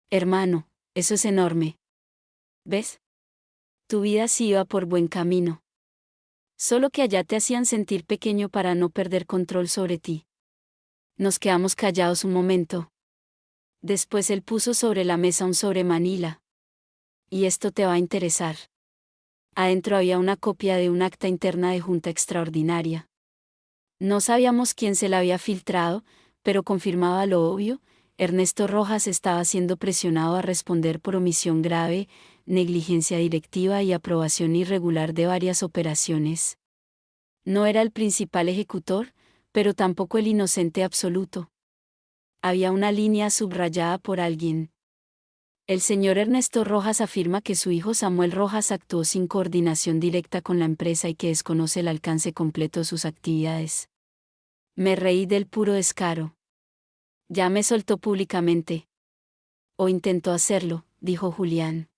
Hermano, eso es enorme. ¿Ves? Tu vida sí iba por buen camino. Solo que allá te hacían sentir pequeño para no perder control sobre ti. Nos quedamos callados un momento. Después él puso sobre la mesa un sobre Manila. Y esto te va a interesar. Adentro había una copia de un acta interna de junta extraordinaria. No sabíamos quién se la había filtrado, pero confirmaba lo obvio: Ernesto Rojas estaba siendo presionado a responder por omisión grave, negligencia directiva y aprobación irregular de varias operaciones. No era el principal ejecutor, pero tampoco el inocente absoluto. Había una línea subrayada por alguien. El señor Ernesto Rojas afirma que su hijo Samuel Rojas actuó sin coordinación directa con la empresa y que desconoce el alcance completo de sus actividades. Me reí del puro descaro. Ya me soltó públicamente. O intentó hacerlo, dijo Julián.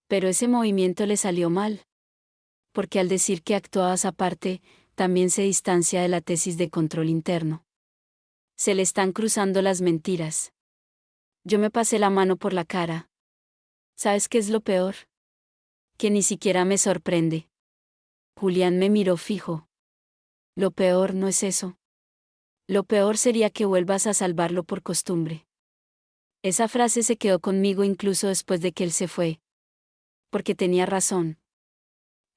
Pero ese movimiento le salió mal. Porque al decir que actuabas aparte, también se distancia de la tesis de control interno. Se le están cruzando las mentiras. Yo me pasé la mano por la cara. ¿Sabes qué es lo peor? Que ni siquiera me sorprende. Julián me miró fijo. Lo peor no es eso. Lo peor sería que vuelvas a salvarlo por costumbre. Esa frase se quedó conmigo incluso después de que él se fue. Porque tenía razón.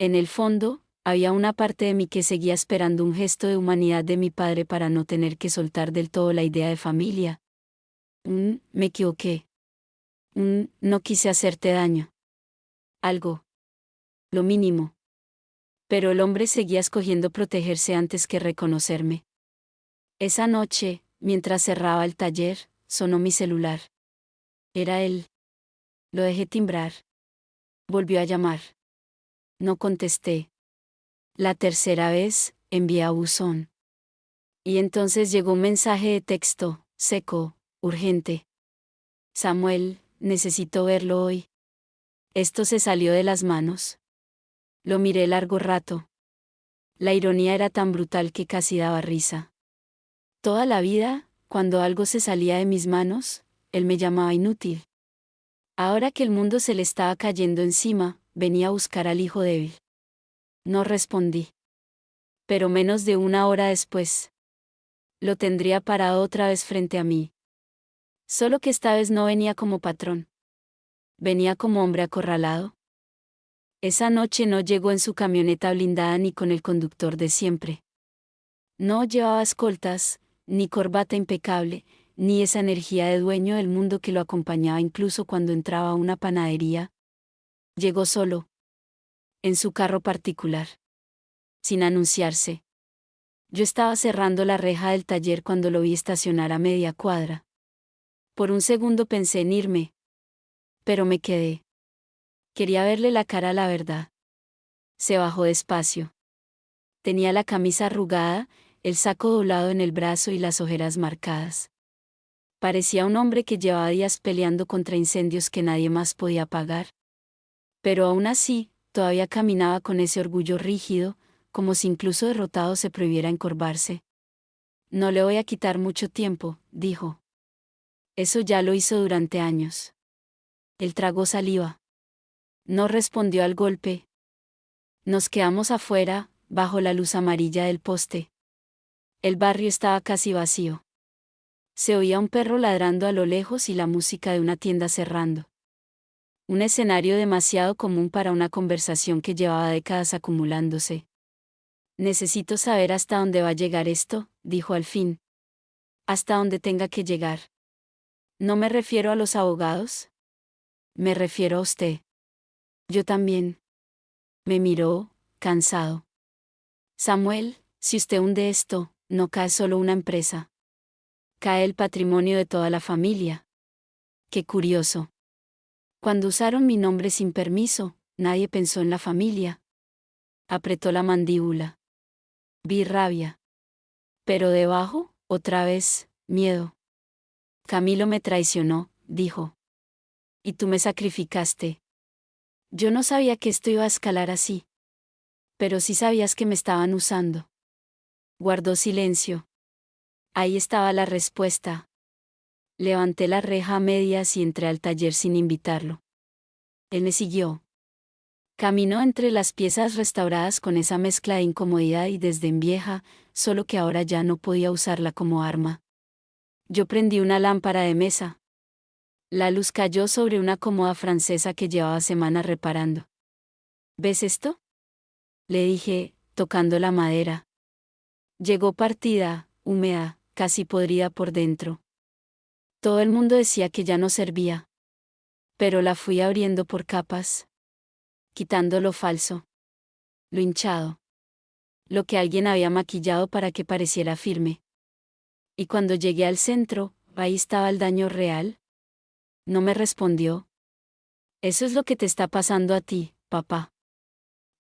En el fondo, había una parte de mí que seguía esperando un gesto de humanidad de mi padre para no tener que soltar del todo la idea de familia. Me equivoqué. No quise hacerte daño. Algo. Lo mínimo. Pero el hombre seguía escogiendo protegerse antes que reconocerme. Esa noche, mientras cerraba el taller, sonó mi celular. Era él. Lo dejé timbrar. Volvió a llamar. No contesté. La tercera vez, envié a buzón. Y entonces llegó un mensaje de texto, seco, urgente. Samuel, necesito verlo hoy. Esto se salió de las manos. Lo miré largo rato. La ironía era tan brutal que casi daba risa. Toda la vida, cuando algo se salía de mis manos, él me llamaba inútil. Ahora que el mundo se le estaba cayendo encima, venía a buscar al hijo débil. No respondí. Pero menos de una hora después, lo tendría parado otra vez frente a mí. Solo que esta vez no venía como patrón. Venía como hombre acorralado. Esa noche no llegó en su camioneta blindada ni con el conductor de siempre. No llevaba escoltas, ni corbata impecable, ni esa energía de dueño del mundo que lo acompañaba incluso cuando entraba a una panadería. Llegó solo. En su carro particular. Sin anunciarse. Yo estaba cerrando la reja del taller cuando lo vi estacionar a media cuadra. Por un segundo pensé en irme. Pero me quedé. Quería verle la cara a la verdad. Se bajó despacio. Tenía la camisa arrugada, el saco doblado en el brazo y las ojeras marcadas. Parecía un hombre que llevaba días peleando contra incendios que nadie más podía apagar. Pero aún así, todavía caminaba con ese orgullo rígido, como si incluso derrotado se prohibiera encorvarse. No le voy a quitar mucho tiempo, dijo. Eso ya lo hizo durante años. Él tragó saliva. No respondió al golpe. Nos quedamos afuera, bajo la luz amarilla del poste. El barrio estaba casi vacío. Se oía un perro ladrando a lo lejos y la música de una tienda cerrando. Un escenario demasiado común para una conversación que llevaba décadas acumulándose. Necesito saber hasta dónde va a llegar esto, dijo al fin. Hasta dónde tenga que llegar. No me refiero a los abogados. Me refiero a usted. Yo también. Me miró, cansado. Samuel, si usted hunde esto, no cae solo una empresa. Cae el patrimonio de toda la familia. Qué curioso. Cuando usaron mi nombre sin permiso, nadie pensó en la familia. Apretó la mandíbula. Vi rabia. Pero debajo, otra vez, miedo. Camilo me traicionó, dijo. Y tú me sacrificaste. Yo no sabía que esto iba a escalar así. Pero sí sabías que me estaban usando. Guardó silencio. Ahí estaba la respuesta. Levanté la reja a medias y entré al taller sin invitarlo. Él me siguió. Caminó entre las piezas restauradas con esa mezcla de incomodidad y desdén vieja, solo que ahora ya no podía usarla como arma. Yo prendí una lámpara de mesa. La luz cayó sobre una cómoda francesa que llevaba semanas reparando. ¿Ves esto? Le dije, tocando la madera. Llegó partida, húmeda, casi podrida por dentro. Todo el mundo decía que ya no servía. Pero la fui abriendo por capas. Quitando lo falso. Lo hinchado. Lo que alguien había maquillado para que pareciera firme. Y cuando llegué al centro, ahí estaba el daño real. No me respondió. Eso es lo que te está pasando a ti, papá.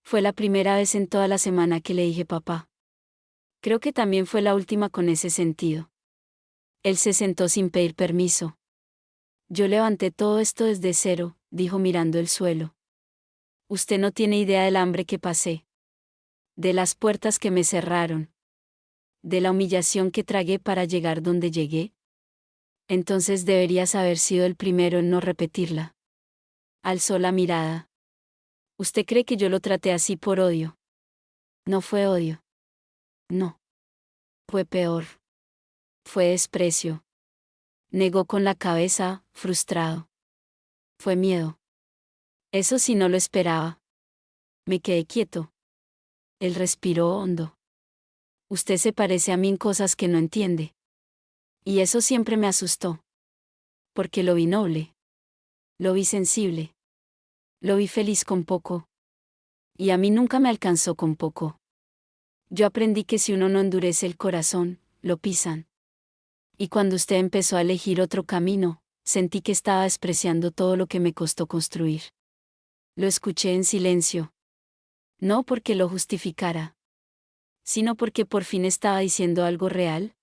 Fue la primera vez en toda la semana que le dije papá. Creo que también fue la última con ese sentido. Él se sentó sin pedir permiso. Yo levanté todo esto desde cero, dijo mirando el suelo. Usted no tiene idea del hambre que pasé. De las puertas que me cerraron. De la humillación que tragué para llegar donde llegué. Entonces deberías haber sido el primero en no repetirla. Alzó la mirada. ¿Usted cree que yo lo traté así por odio? No fue odio. No. Fue peor. Fue desprecio. Negó con la cabeza, frustrado. Fue miedo. Eso sí no lo esperaba. Me quedé quieto. Él respiró hondo. Usted se parece a mí en cosas que no entiende. Y eso siempre me asustó. Porque lo vi noble. Lo vi sensible. Lo vi feliz con poco. Y a mí nunca me alcanzó con poco. Yo aprendí que si uno no endurece el corazón, lo pisan. Y cuando usted empezó a elegir otro camino, sentí que estaba despreciando todo lo que me costó construir. Lo escuché en silencio. No porque lo justificara, sino porque por fin estaba diciendo algo real.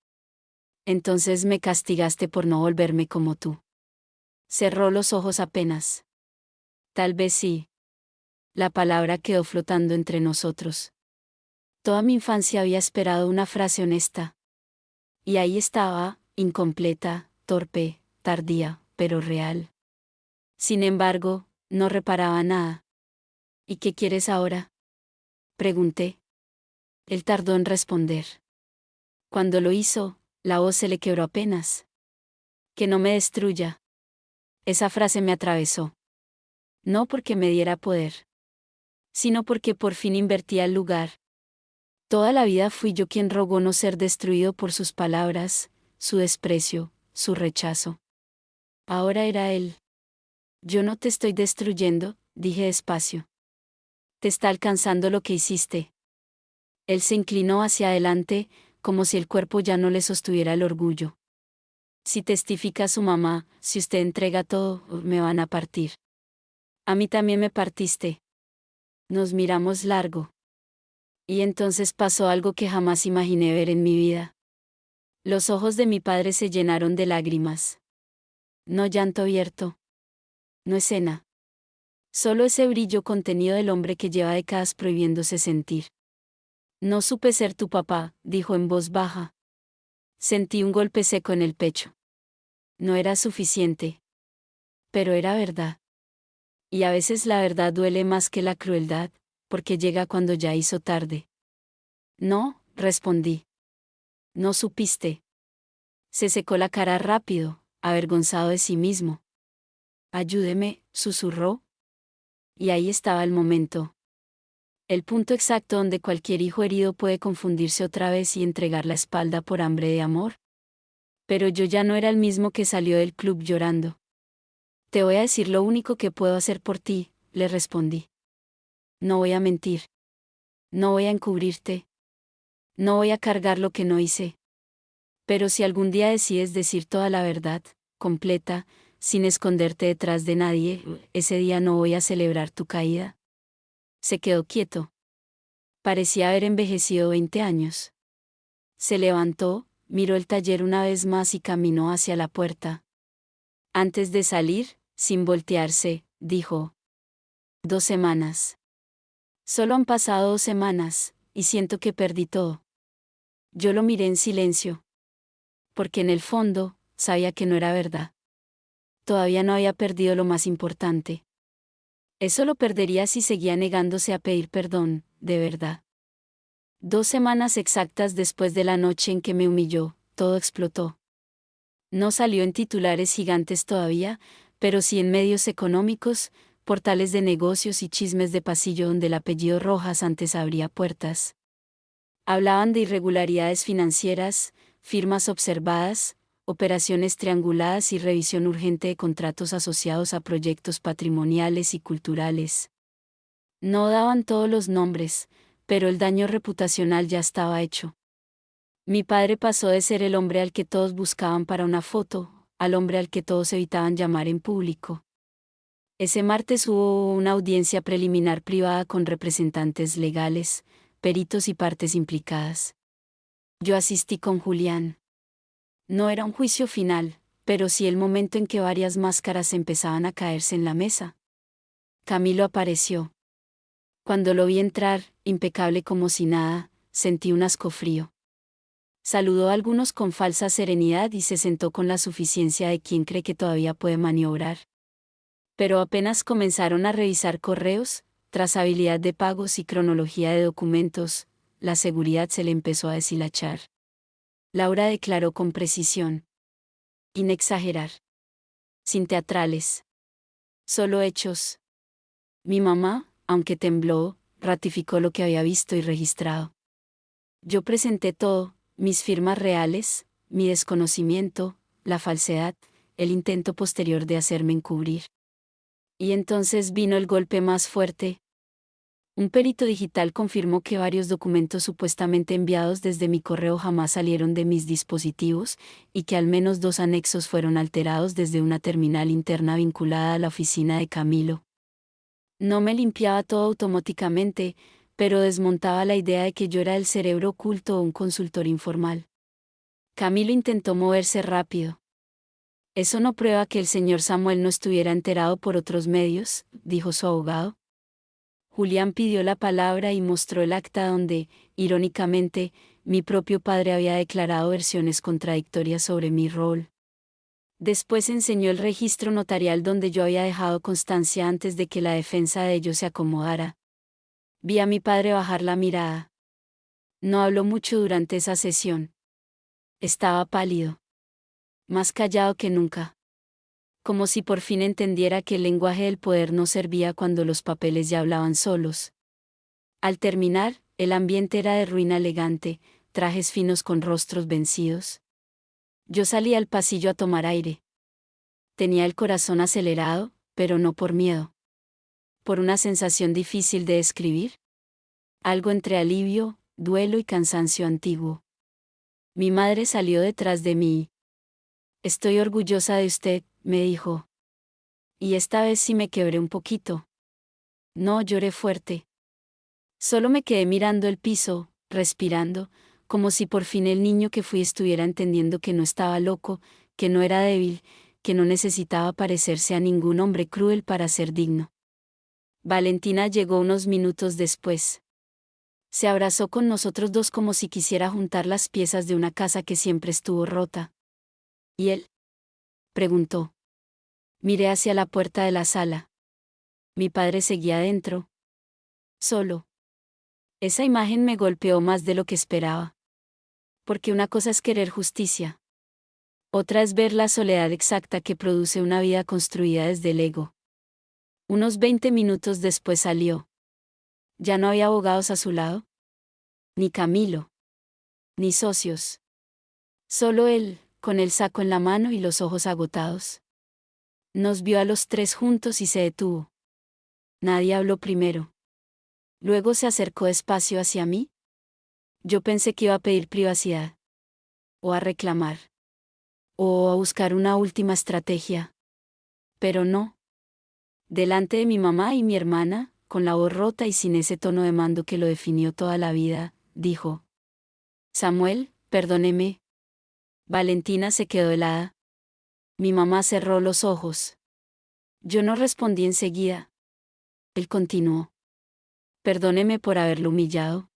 Entonces me castigaste por no volverme como tú. Cerró los ojos apenas. Tal vez sí. La palabra quedó flotando entre nosotros. Toda mi infancia había esperado una frase honesta. Y ahí estaba, incompleta, torpe, tardía, pero real. Sin embargo, no reparaba nada. ¿Y qué quieres ahora? Pregunté. Él tardó en responder. Cuando lo hizo, la voz se le quebró apenas. Que no me destruya. Esa frase me atravesó. No porque me diera poder, sino porque por fin invertía el lugar. Toda la vida fui yo quien rogó no ser destruido por sus palabras, su desprecio, su rechazo. Ahora era él. Yo no te estoy destruyendo, dije despacio. Te está alcanzando lo que hiciste. Él se inclinó hacia adelante, como si el cuerpo ya no le sostuviera el orgullo. Si testifica su mamá, si usted entrega todo, me van a partir. A mí también me partiste. Nos miramos largo. Y entonces pasó algo que jamás imaginé ver en mi vida. Los ojos de mi padre se llenaron de lágrimas. No llanto abierto. No escena. Solo ese brillo contenido del hombre que lleva décadas prohibiéndose sentir. No supe ser tu papá, dijo en voz baja. Sentí un golpe seco en el pecho. No era suficiente. Pero era verdad. Y a veces la verdad duele más que la crueldad, porque llega cuando ya hizo tarde. No, respondí. No supiste. Se secó la cara rápido, avergonzado de sí mismo. Ayúdeme, susurró. Y ahí estaba el momento. El punto exacto donde cualquier hijo herido puede confundirse otra vez y entregar la espalda por hambre de amor. Pero yo ya no era el mismo que salió del club llorando. Te voy a decir lo único que puedo hacer por ti, le respondí. No voy a mentir. No voy a encubrirte. No voy a cargar lo que no hice. Pero si algún día decides decir toda la verdad, completa, sin esconderte detrás de nadie, ese día no voy a celebrar tu caída. Se quedó quieto. Parecía haber envejecido 20 años. Se levantó, miró el taller una vez más y caminó hacia la puerta. Antes de salir, sin voltearse, dijo: 2 semanas. Solo han pasado 2 semanas, y siento que perdí todo. Yo lo miré en silencio. Porque en el fondo, sabía que no era verdad. Todavía no había perdido lo más importante. Eso lo perdería si seguía negándose a pedir perdón, de verdad. 2 semanas exactas después de la noche en que me humilló, todo explotó. No salió en titulares gigantes todavía, pero sí en medios económicos, portales de negocios y chismes de pasillo donde el apellido Rojas antes abría puertas. Hablaban de irregularidades financieras, firmas observadas, operaciones trianguladas y revisión urgente de contratos asociados a proyectos patrimoniales y culturales. No daban todos los nombres, pero el daño reputacional ya estaba hecho. Mi padre pasó de ser el hombre al que todos buscaban para una foto, al hombre al que todos evitaban llamar en público. Ese martes hubo una audiencia preliminar privada con representantes legales, peritos y partes implicadas. Yo asistí con Julián. No era un juicio final, pero sí el momento en que varias máscaras empezaban a caerse en la mesa. Camilo apareció. Cuando lo vi entrar, impecable como si nada, sentí un asco frío. Saludó a algunos con falsa serenidad y se sentó con la suficiencia de quien cree que todavía puede maniobrar. Pero apenas comenzaron a revisar correos, trazabilidad de pagos y cronología de documentos, la seguridad se le empezó a deshilachar. Laura declaró con precisión. Sin exagerar. Sin teatrales. Solo hechos. Mi mamá, aunque tembló, ratificó lo que había visto y registrado. Yo presenté todo, mis firmas reales, mi desconocimiento, la falsedad, el intento posterior de hacerme encubrir. Y entonces vino el golpe más fuerte. Un perito digital confirmó que varios documentos supuestamente enviados desde mi correo jamás salieron de mis dispositivos, y que al menos 2 anexos fueron alterados desde una terminal interna vinculada a la oficina de Camilo. No me limpiaba todo automáticamente, pero desmontaba la idea de que yo era el cerebro oculto o un consultor informal. Camilo intentó moverse rápido. Eso no prueba que el señor Samuel no estuviera enterado por otros medios, dijo su abogado. Julián pidió la palabra y mostró el acta donde, irónicamente, mi propio padre había declarado versiones contradictorias sobre mi rol. Después enseñó el registro notarial donde yo había dejado constancia antes de que la defensa de ellos se acomodara. Vi a mi padre bajar la mirada. No habló mucho durante esa sesión. Estaba pálido. Más callado que nunca. Como si por fin entendiera que el lenguaje del poder no servía cuando los papeles ya hablaban solos. Al terminar, el ambiente era de ruina elegante, trajes finos con rostros vencidos. Yo salí al pasillo a tomar aire. Tenía el corazón acelerado, pero no por miedo. Por una sensación difícil de describir. Algo entre alivio, duelo y cansancio antiguo. Mi madre salió detrás de mí. Estoy orgullosa de usted, me dijo. Y esta vez sí me quebré un poquito. No lloré fuerte. Solo me quedé mirando el piso, respirando, como si por fin el niño que fui estuviera entendiendo que no estaba loco, que no era débil, que no necesitaba parecerse a ningún hombre cruel para ser digno. Valentina llegó unos minutos después. Se abrazó con nosotros dos como si quisiera juntar las piezas de una casa que siempre estuvo rota. ¿Y él? Preguntó. Miré hacia la puerta de la sala. Mi padre seguía adentro. Solo. Esa imagen me golpeó más de lo que esperaba. Porque una cosa es querer justicia. Otra es ver la soledad exacta que produce una vida construida desde el ego. Unos 20 minutos después salió. Ya no había abogados a su lado. Ni Camilo. Ni socios. Solo él, con el saco en la mano y los ojos agotados. Nos vio a los tres juntos y se detuvo. Nadie habló primero. Luego se acercó despacio hacia mí. Yo pensé que iba a pedir privacidad. O a reclamar. O a buscar una última estrategia. Pero no. Delante de mi mamá y mi hermana, con la voz rota y sin ese tono de mando que lo definió toda la vida, dijo. Samuel, perdóneme. Valentina se quedó helada. Mi mamá cerró los ojos. Yo no respondí enseguida. Él continuó. Perdóneme por haberlo humillado.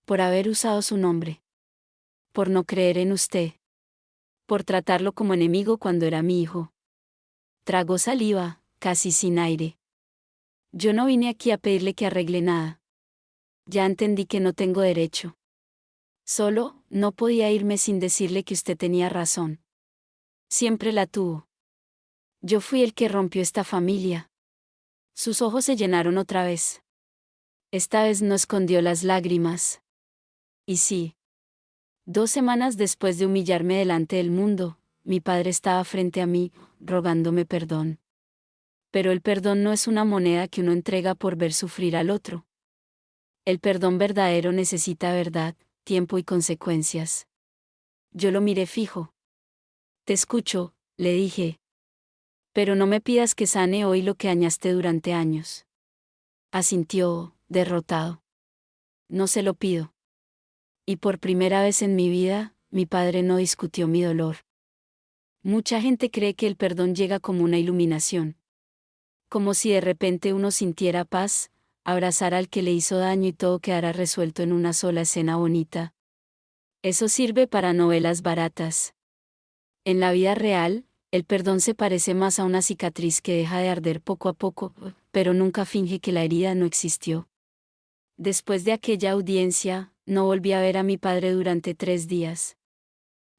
Por haber usado su nombre. Por no creer en usted. Por tratarlo como enemigo cuando era mi hijo. Tragó saliva, casi sin aire. Yo no vine aquí a pedirle que arregle nada. Ya entendí que no tengo derecho. Solo, no podía irme sin decirle que usted tenía razón. Siempre la tuvo. Yo fui el que rompió esta familia. Sus ojos se llenaron otra vez. Esta vez no escondió las lágrimas. Y sí. 2 semanas después de humillarme delante del mundo, mi padre estaba frente a mí, rogándome perdón. Pero el perdón no es una moneda que uno entrega por ver sufrir al otro. El perdón verdadero necesita verdad, tiempo y consecuencias. Yo lo miré fijo. Te escucho, le dije. Pero no me pidas que sane hoy lo que añaste durante años. Asintió, derrotado. No se lo pido. Y por primera vez en mi vida, mi padre no discutió mi dolor. Mucha gente cree que el perdón llega como una iluminación. Como si de repente uno sintiera paz, abrazar al que le hizo daño y todo quedara resuelto en una sola escena bonita. Eso sirve para novelas baratas. En la vida real, el perdón se parece más a una cicatriz que deja de arder poco a poco, pero nunca finge que la herida no existió. Después de aquella audiencia, no volví a ver a mi padre durante 3 días.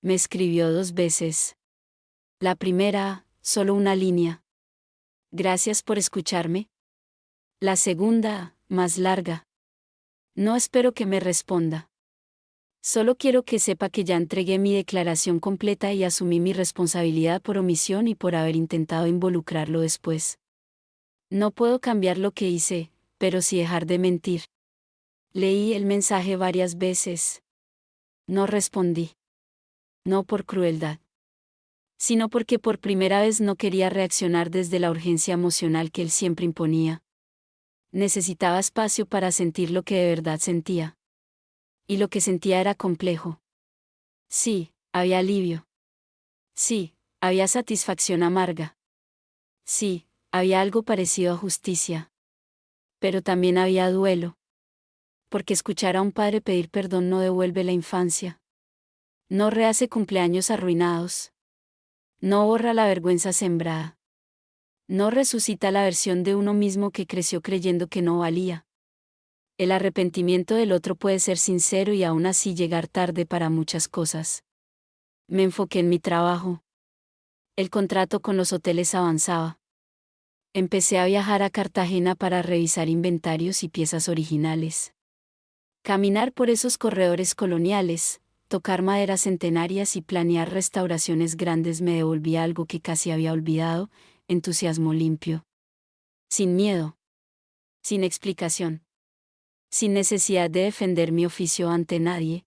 Me escribió 2 veces. La primera, solo una línea. Gracias por escucharme. La segunda, más larga. No espero que me responda. Solo quiero que sepa que ya entregué mi declaración completa y asumí mi responsabilidad por omisión y por haber intentado involucrarlo después. No puedo cambiar lo que hice, pero sí dejar de mentir. Leí el mensaje varias veces. No respondí. No por crueldad, sino porque por primera vez no quería reaccionar desde la urgencia emocional que él siempre imponía. Necesitaba espacio para sentir lo que de verdad sentía. Y lo que sentía era complejo. Sí, había alivio. Sí, había satisfacción amarga. Sí, había algo parecido a justicia. Pero también había duelo. Porque escuchar a un padre pedir perdón no devuelve la infancia. No rehace cumpleaños arruinados. No borra la vergüenza sembrada. No resucita la versión de uno mismo que creció creyendo que no valía. El arrepentimiento del otro puede ser sincero y aún así llegar tarde para muchas cosas. Me enfoqué en mi trabajo. El contrato con los hoteles avanzaba. Empecé a viajar a Cartagena para revisar inventarios y piezas originales. Caminar por esos corredores coloniales, tocar maderas centenarias y planear restauraciones grandes me devolvía algo que casi había olvidado: entusiasmo limpio. Sin miedo. Sin explicación. Sin necesidad de defender mi oficio ante nadie.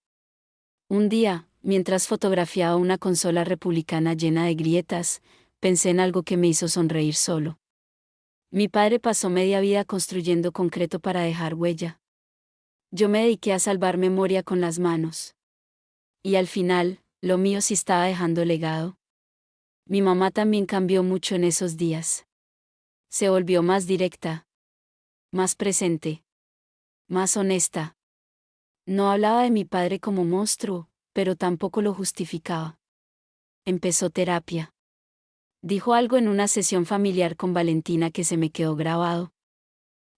Un día, mientras fotografiaba una consola republicana llena de grietas, pensé en algo que me hizo sonreír solo. Mi padre pasó media vida construyendo concreto para dejar huella. Yo me dediqué a salvar memoria con las manos. Y al final, lo mío sí estaba dejando legado. Mi mamá también cambió mucho en esos días. Se volvió más directa. Más presente. Más honesta. No hablaba de mi padre como monstruo, pero tampoco lo justificaba. Empezó terapia. Dijo algo en una sesión familiar con Valentina que se me quedó grabado.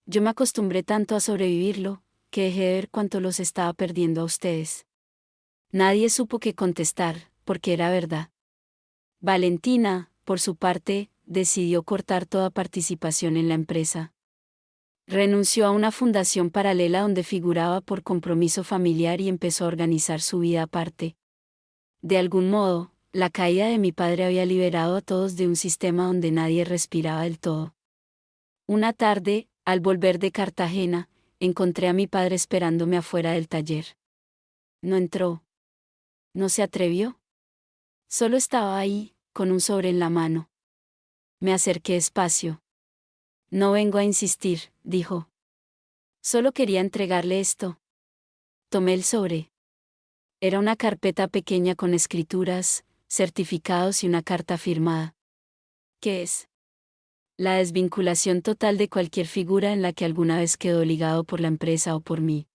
Yo me acostumbré tanto a sobrevivirlo, que dejé de ver cuánto los estaba perdiendo a ustedes. Nadie supo qué contestar, porque era verdad. Valentina, por su parte, decidió cortar toda participación en la empresa. Renunció a una fundación paralela donde figuraba por compromiso familiar y empezó a organizar su vida aparte. De algún modo, la caída de mi padre había liberado a todos de un sistema donde nadie respiraba del todo. Una tarde, al volver de Cartagena, encontré a mi padre esperándome afuera del taller. No entró. No se atrevió. Solo estaba ahí, con un sobre en la mano. Me acerqué despacio. No vengo a insistir, dijo. Solo quería entregarle esto. Tomé el sobre. Era una carpeta pequeña con escrituras, certificados y una carta firmada. ¿Qué es? La desvinculación total de cualquier figura en la que alguna vez quedó ligado por la empresa o por mí.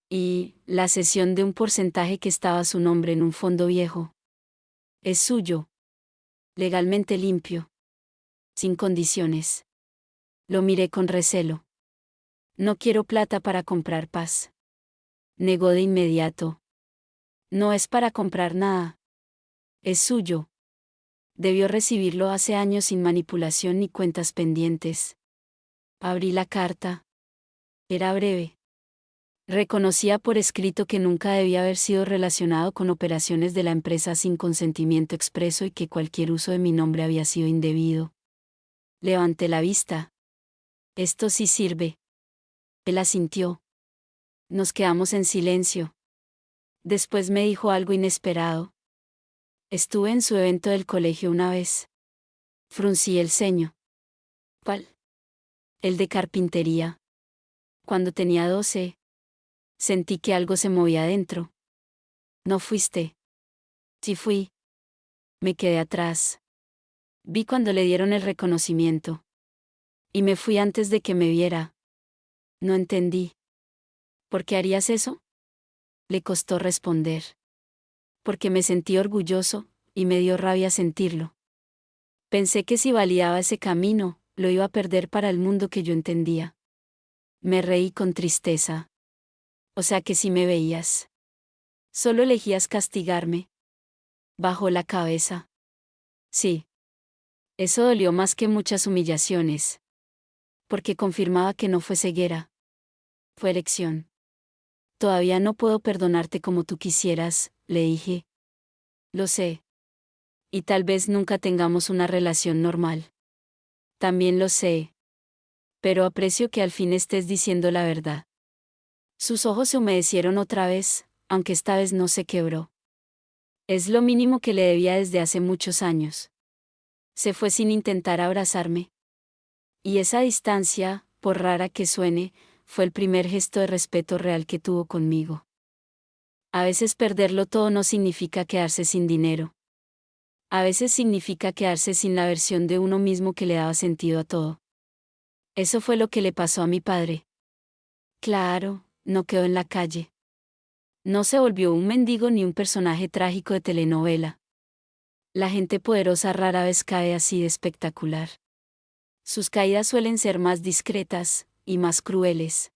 Y la cesión de un porcentaje que estaba a su nombre en un fondo viejo. Es suyo. Legalmente limpio. Sin condiciones. Lo miré con recelo. No quiero plata para comprar paz. Negó de inmediato. No es para comprar nada. Es suyo. Debió recibirlo hace años sin manipulación ni cuentas pendientes. Abrí la carta. Era breve. Reconocía por escrito que nunca debía haber sido relacionado con operaciones de la empresa sin consentimiento expreso y que cualquier uso de mi nombre había sido indebido. Levanté la vista. Esto sí sirve. Él asintió. Nos quedamos en silencio. Después me dijo algo inesperado. Estuve en su evento del colegio una vez. Fruncí el ceño. ¿Cuál? El de carpintería. Cuando tenía 12. Sentí que algo se movía adentro. ¿No fuiste? Sí fui. Me quedé atrás. Vi cuando le dieron el reconocimiento. Y me fui antes de que me viera. No entendí. ¿Por qué harías eso? Le costó responder. Porque me sentí orgulloso, y me dio rabia sentirlo. Pensé que si validaba ese camino, lo iba a perder para el mundo que yo entendía. Me reí con tristeza. O sea que si me veías. Solo elegías castigarme. Bajó la cabeza. Sí. Eso dolió más que muchas humillaciones. Porque confirmaba que no fue ceguera. Fue elección. Todavía no puedo perdonarte como tú quisieras, le dije. Lo sé. Y tal vez nunca tengamos una relación normal. También lo sé. Pero aprecio que al fin estés diciendo la verdad. Sus ojos se humedecieron otra vez, aunque esta vez no se quebró. Es lo mínimo que le debía desde hace muchos años. Se fue sin intentar abrazarme. Y esa distancia, por rara que suene, fue el primer gesto de respeto real que tuvo conmigo. A veces perderlo todo no significa quedarse sin dinero. A veces significa quedarse sin la versión de uno mismo que le daba sentido a todo. Eso fue lo que le pasó a mi padre. Claro, no quedó en la calle. No se volvió un mendigo ni un personaje trágico de telenovela. La gente poderosa rara vez cae así de espectacular. Sus caídas suelen ser más discretas, y más crueles.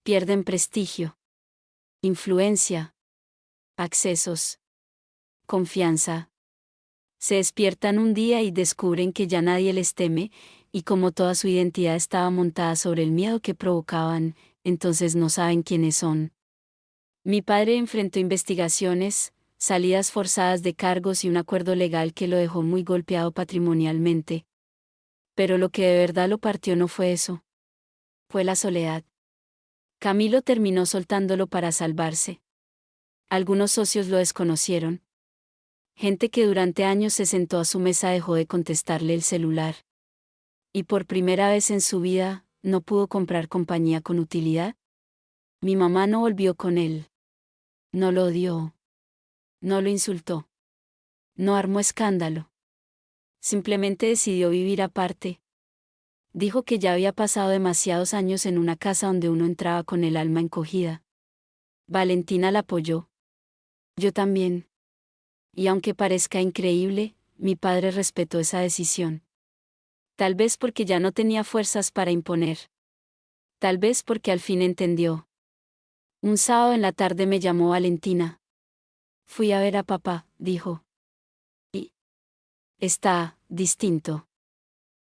Pierden prestigio, influencia, accesos, confianza. Se despiertan un día y descubren que ya nadie les teme, y como toda su identidad estaba montada sobre el miedo que provocaban, entonces no saben quiénes son. Mi padre enfrentó investigaciones, salidas forzadas de cargos y un acuerdo legal que lo dejó muy golpeado patrimonialmente. Pero lo que de verdad lo partió no fue eso. Fue la soledad. Camilo terminó soltándolo para salvarse. Algunos socios lo desconocieron. Gente que durante años se sentó a su mesa dejó de contestarle el celular. Y por primera vez en su vida, no pudo comprar compañía con utilidad. Mi mamá no volvió con él. No lo odió. No lo insultó. No armó escándalo. Simplemente decidió vivir aparte. Dijo que ya había pasado demasiados años en una casa donde uno entraba con el alma encogida. Valentina la apoyó. Yo también. Y aunque parezca increíble, mi padre respetó esa decisión. Tal vez porque ya no tenía fuerzas para imponer. Tal vez porque al fin entendió. Un sábado en la tarde me llamó Valentina. Fui a ver a papá, dijo. Y está distinto.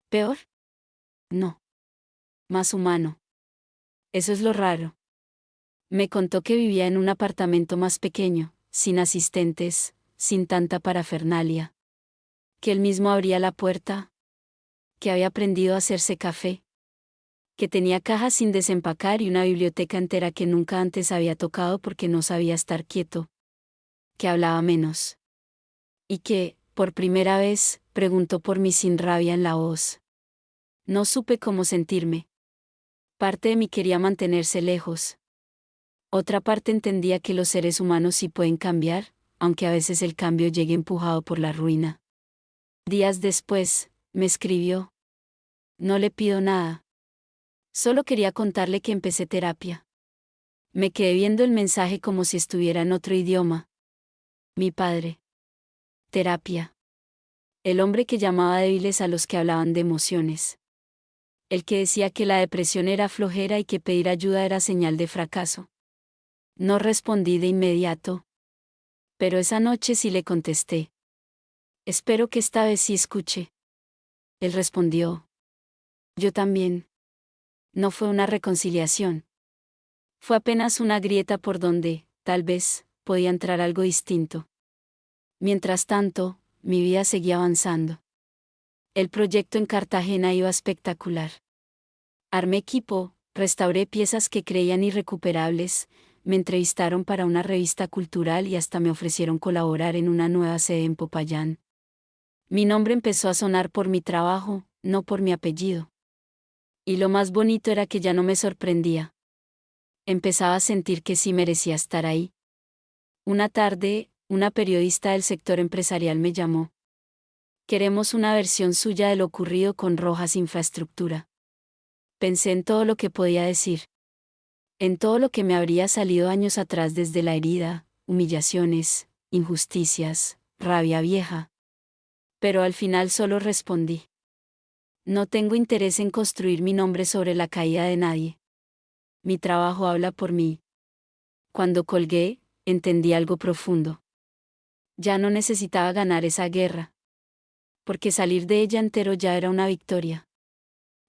¿Peor? No. Más humano. Eso es lo raro. Me contó que vivía en un apartamento más pequeño, sin asistentes, sin tanta parafernalia. Que él mismo abría la puerta. Que había aprendido a hacerse café. Que tenía cajas sin desempacar y una biblioteca entera que nunca antes había tocado porque no sabía estar quieto. Que hablaba menos. Y que, por primera vez, preguntó por mí sin rabia en la voz. No supe cómo sentirme. Parte de mí quería mantenerse lejos. Otra parte entendía que los seres humanos sí pueden cambiar, aunque a veces el cambio llegue empujado por la ruina. Días después, me escribió. No le pido nada. Solo quería contarle que empecé terapia. Me quedé viendo el mensaje como si estuviera en otro idioma. Mi padre. Terapia. El hombre que llamaba débiles a los que hablaban de emociones. El que decía que la depresión era flojera y que pedir ayuda era señal de fracaso. No respondí de inmediato. Pero esa noche sí le contesté. Espero que esta vez sí escuche. Él respondió. Yo también. No fue una reconciliación. Fue apenas una grieta por donde, tal vez, podía entrar algo distinto. Mientras tanto, mi vida seguía avanzando. El proyecto en Cartagena iba espectacular. Armé equipo, restauré piezas que creían irrecuperables, me entrevistaron para una revista cultural y hasta me ofrecieron colaborar en una nueva sede en Popayán. Mi nombre empezó a sonar por mi trabajo, no por mi apellido. Y lo más bonito era que ya no me sorprendía. Empezaba a sentir que sí merecía estar ahí. Una tarde, una periodista del sector empresarial me llamó. Queremos una versión suya de lo ocurrido con Rojas Infraestructura. Pensé en todo lo que podía decir. En todo lo que me habría salido años atrás desde la herida, humillaciones, injusticias, rabia vieja. Pero al final solo respondí. No tengo interés en construir mi nombre sobre la caída de nadie. Mi trabajo habla por mí. Cuando colgué, entendí algo profundo. Ya no necesitaba ganar esa guerra, porque salir de ella entero ya era una victoria.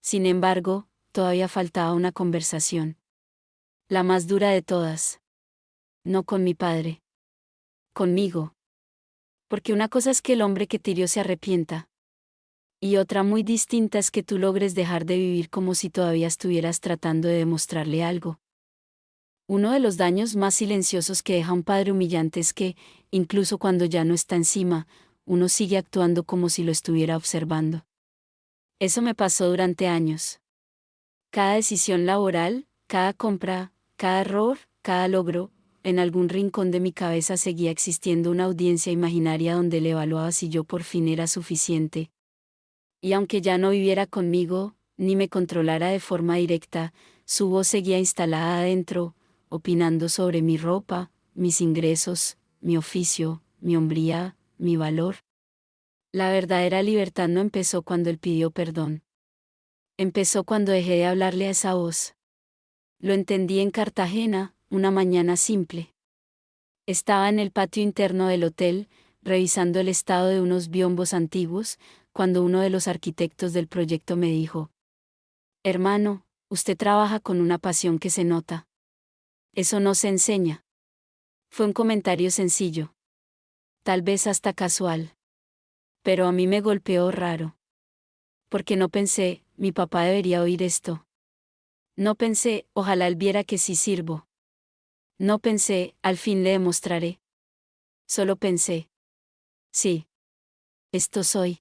Sin embargo, todavía faltaba una conversación. La más dura de todas. No con mi padre. Conmigo. Porque una cosa es que el hombre que te hirió se arrepienta. Y otra muy distinta es que tú logres dejar de vivir como si todavía estuvieras tratando de demostrarle algo. Uno de los daños más silenciosos que deja un padre humillante es que, incluso cuando ya no está encima, uno sigue actuando como si lo estuviera observando. Eso me pasó durante años. Cada decisión laboral, cada compra, cada error, cada logro, en algún rincón de mi cabeza seguía existiendo una audiencia imaginaria donde le evaluaba si yo por fin era suficiente. Y aunque ya no viviera conmigo, ni me controlara de forma directa, su voz seguía instalada adentro, opinando sobre mi ropa, mis ingresos, mi oficio, mi hombría, mi valor. La verdadera libertad no empezó cuando él pidió perdón. Empezó cuando dejé de hablarle a esa voz. Lo entendí en Cartagena, una mañana simple. Estaba en el patio interno del hotel, revisando el estado de unos biombos antiguos, cuando uno de los arquitectos del proyecto me dijo: «Hermano, usted trabaja con una pasión que se nota. Eso no se enseña». Fue un comentario sencillo. Tal vez hasta casual. Pero a mí me golpeó raro. Porque no pensé, mi papá debería oír esto. No pensé, ojalá él viera que sí sirvo. No pensé, al fin le demostraré. Solo pensé: sí. Esto soy.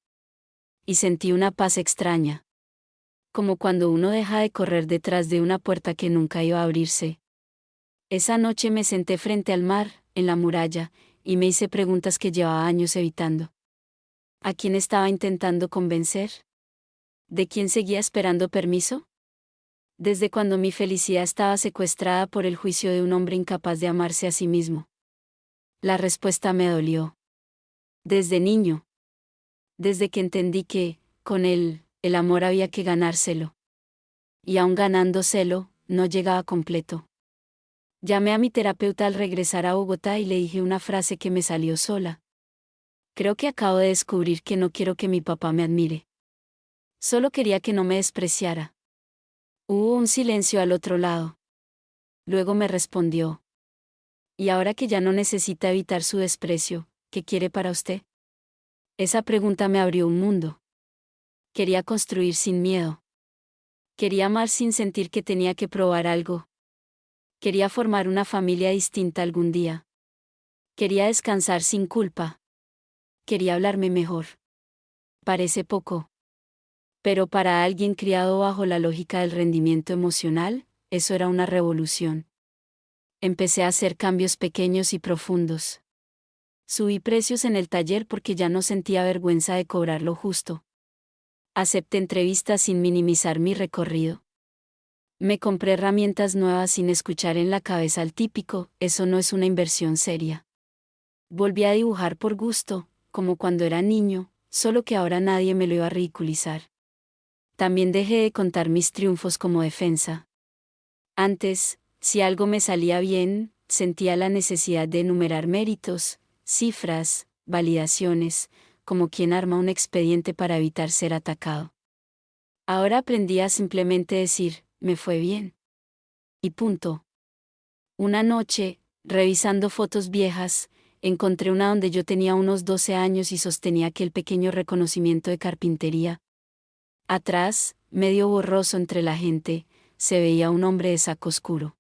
Y sentí una paz extraña. Como cuando uno deja de correr detrás de una puerta que nunca iba a abrirse. Esa noche me senté frente al mar, en la muralla, y me hice preguntas que llevaba años evitando. ¿A quién estaba intentando convencer? ¿De quién seguía esperando permiso? ¿Desde cuando mi felicidad estaba secuestrada por el juicio de un hombre incapaz de amarse a sí mismo? La respuesta me dolió. Desde niño. Desde que entendí que, con él, el amor había que ganárselo. Y aun ganándoselo, no llegaba completo. Llamé a mi terapeuta al regresar a Bogotá y le dije una frase que me salió sola. Creo que acabo de descubrir que no quiero que mi papá me admire. Solo quería que no me despreciara. Hubo un silencio al otro lado. Luego me respondió: «Y ahora que ya no necesita evitar su desprecio, ¿qué quiere para usted?». Esa pregunta me abrió un mundo. Quería construir sin miedo. Quería amar sin sentir que tenía que probar algo. Quería formar una familia distinta algún día. Quería descansar sin culpa. Quería hablarme mejor. Parece poco. Pero para alguien criado bajo la lógica del rendimiento emocional, eso era una revolución. Empecé a hacer cambios pequeños y profundos. Subí precios en el taller porque ya no sentía vergüenza de cobrar lo justo. Acepté entrevistas sin minimizar mi recorrido. Me compré herramientas nuevas sin escuchar en la cabeza el típico: «eso no es una inversión seria». Volví a dibujar por gusto, como cuando era niño, solo que ahora nadie me lo iba a ridiculizar. También dejé de contar mis triunfos como defensa. Antes, si algo me salía bien, sentía la necesidad de enumerar méritos, cifras, validaciones, como quien arma un expediente para evitar ser atacado. Ahora aprendí a simplemente decir: «me fue bien». Y punto. Una noche, revisando fotos viejas, encontré una donde yo tenía unos 12 años y sostenía aquel pequeño reconocimiento de carpintería. Atrás, medio borroso entre la gente, se veía un hombre de saco oscuro.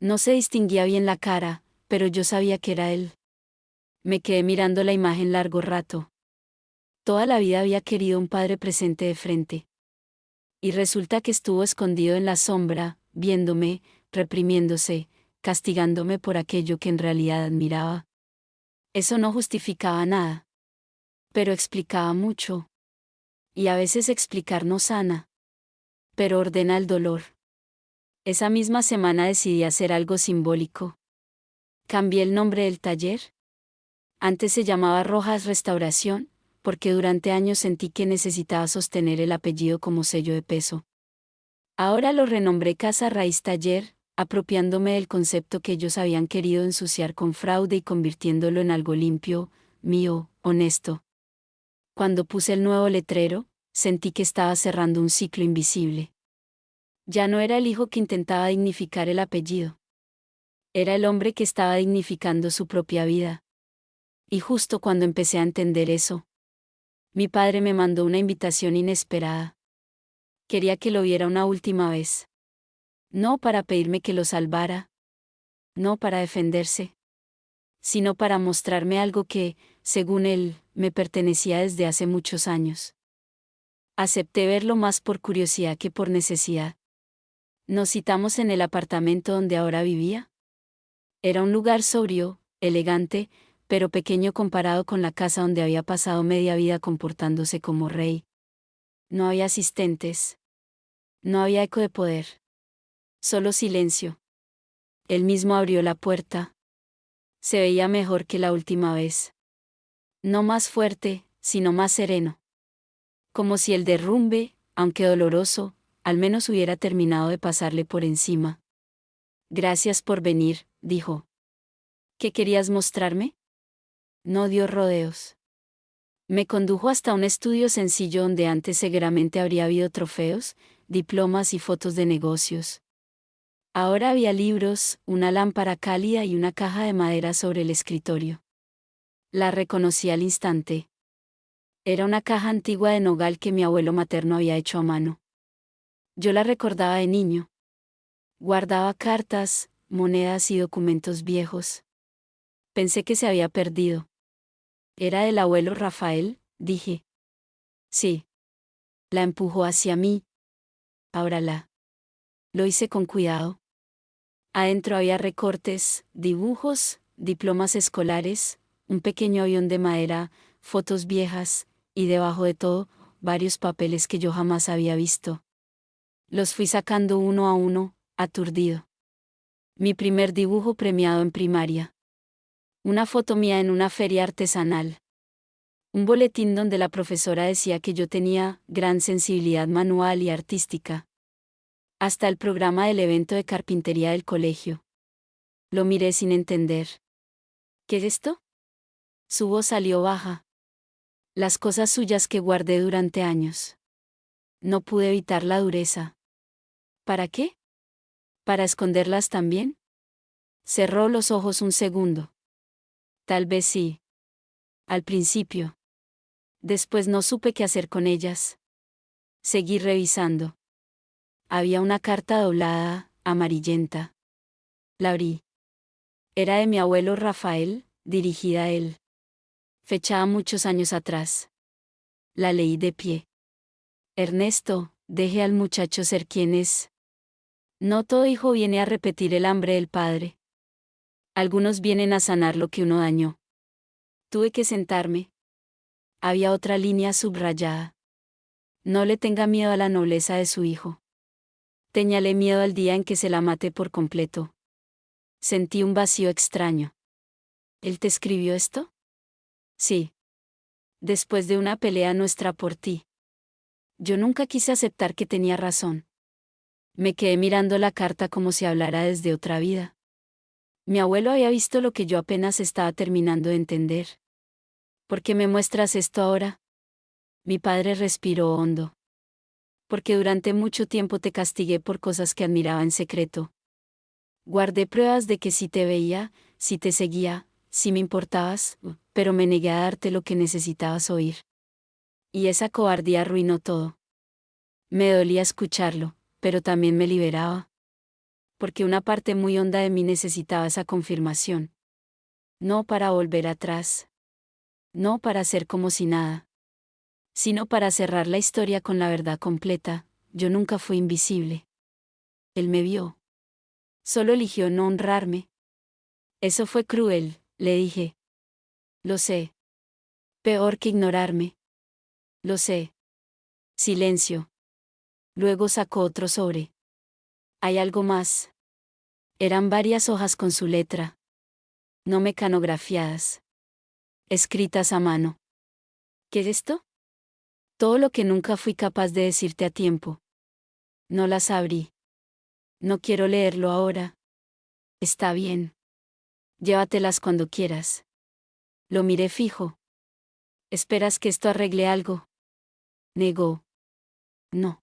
No se distinguía bien la cara, pero yo sabía que era él. Me quedé mirando la imagen largo rato. Toda la vida había querido un padre presente de frente. Y resulta que estuvo escondido en la sombra, viéndome, reprimiéndose, castigándome por aquello que en realidad admiraba. Eso no justificaba nada. Pero explicaba mucho. Y a veces explicar no sana. Pero ordena el dolor. Esa misma semana decidí hacer algo simbólico. Cambié el nombre del taller. Antes se llamaba Rojas Restauración, porque durante años sentí que necesitaba sostener el apellido como sello de peso. Ahora lo renombré Casa Raíz Taller, apropiándome del concepto que ellos habían querido ensuciar con fraude y convirtiéndolo en algo limpio, mío, honesto. Cuando puse el nuevo letrero, sentí que estaba cerrando un ciclo invisible. Ya no era el hijo que intentaba dignificar el apellido. Era el hombre que estaba dignificando su propia vida. Y justo cuando empecé a entender eso, mi padre me mandó una invitación inesperada. Quería que lo viera una última vez. No para pedirme que lo salvara, no para defenderse, sino para mostrarme algo que, según él, me pertenecía desde hace muchos años. Acepté verlo más por curiosidad que por necesidad. Nos citamos en el apartamento donde ahora vivía. Era un lugar sobrio, elegante, pero pequeño comparado con la casa donde había pasado media vida comportándose como rey. No había asistentes. No había eco de poder. Solo silencio. Él mismo abrió la puerta. Se veía mejor que la última vez. No más fuerte, sino más sereno. Como si el derrumbe, aunque doloroso, al menos hubiera terminado de pasarle por encima. Gracias por venir, dijo. ¿Qué querías mostrarme? No dio rodeos. Me condujo hasta un estudio sencillo donde antes seguramente habría habido trofeos, diplomas y fotos de negocios. Ahora había libros, una lámpara cálida y una caja de madera sobre el escritorio. La reconocí al instante. Era una caja antigua de nogal que mi abuelo materno había hecho a mano. Yo la recordaba de niño. Guardaba cartas, monedas y documentos viejos. Pensé que se había perdido. ¿Era del abuelo Rafael?, dije. Sí. La empujó hacia mí. Ábrala. Lo hice con cuidado. Adentro había recortes, dibujos, diplomas escolares, un pequeño avión de madera, fotos viejas, y debajo de todo, varios papeles que yo jamás había visto. Los fui sacando uno a uno, aturdido. Mi primer dibujo premiado en primaria. Una foto mía en una feria artesanal. Un boletín donde la profesora decía que yo tenía gran sensibilidad manual y artística. Hasta el programa del evento de carpintería del colegio. Lo miré sin entender. ¿Qué es esto? Su voz salió baja. Las cosas suyas que guardé durante años. No pude evitar la dureza. ¿Para qué? ¿Para esconderlas también? Cerró los ojos un segundo. Tal vez sí. Al principio. Después no supe qué hacer con ellas. Seguí revisando. Había una carta doblada, amarillenta. La abrí. Era de mi abuelo Rafael, dirigida a él. Fechada muchos años atrás. La leí de pie. Ernesto, deje al muchacho ser quien es. No todo hijo viene a repetir el hambre del padre. Algunos vienen a sanar lo que uno dañó. Tuve que sentarme. Había otra línea subrayada. No le tenga miedo a la nobleza de su hijo. Téñale miedo al día en que se la mate por completo. Sentí un vacío extraño. ¿Él te escribió esto? Sí. Después de una pelea nuestra por ti. Yo nunca quise aceptar que tenía razón. Me quedé mirando la carta como si hablara desde otra vida. Mi abuelo había visto lo que yo apenas estaba terminando de entender. ¿Por qué me muestras esto ahora? Mi padre respiró hondo. Porque durante mucho tiempo te castigué por cosas que admiraba en secreto. Guardé pruebas de que sí te veía, sí te seguía, sí me importabas, pero me negué a darte lo que necesitabas oír. Y esa cobardía arruinó todo. Me dolía escucharlo, pero también me liberaba. Porque una parte muy honda de mí necesitaba esa confirmación. No para volver atrás. No para hacer como si nada. Sino para cerrar la historia con la verdad completa. Yo nunca fui invisible. Él me vio. Solo eligió no honrarme. Eso fue cruel, le dije. Lo sé. Peor que ignorarme. Lo sé. Silencio. Luego sacó otro sobre. Hay algo más. Eran varias hojas con su letra. No mecanografiadas. Escritas a mano. ¿Qué es esto? Todo lo que nunca fui capaz de decirte a tiempo. No las abrí. No quiero leerlo ahora. Está bien. Llévatelas cuando quieras. Lo miré fijo. ¿Esperas que esto arregle algo? Negó. No.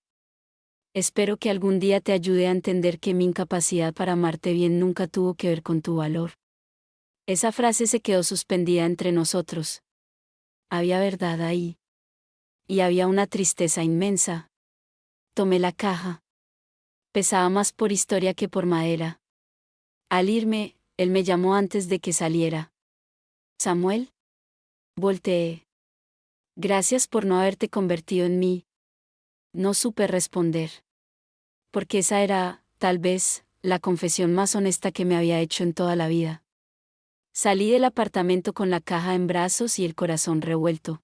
Espero que algún día te ayude a entender que mi incapacidad para amarte bien nunca tuvo que ver con tu valor. Esa frase se quedó suspendida entre nosotros. Había verdad ahí. Y había una tristeza inmensa. Tomé la caja. Pesaba más por historia que por madera. Al irme, él me llamó antes de que saliera. ¿Samuel? Volteé. Gracias por no haberte convertido en mí. No supe responder. Porque esa era, tal vez, la confesión más honesta que me había hecho en toda la vida. Salí del apartamento con la caja en brazos y el corazón revuelto.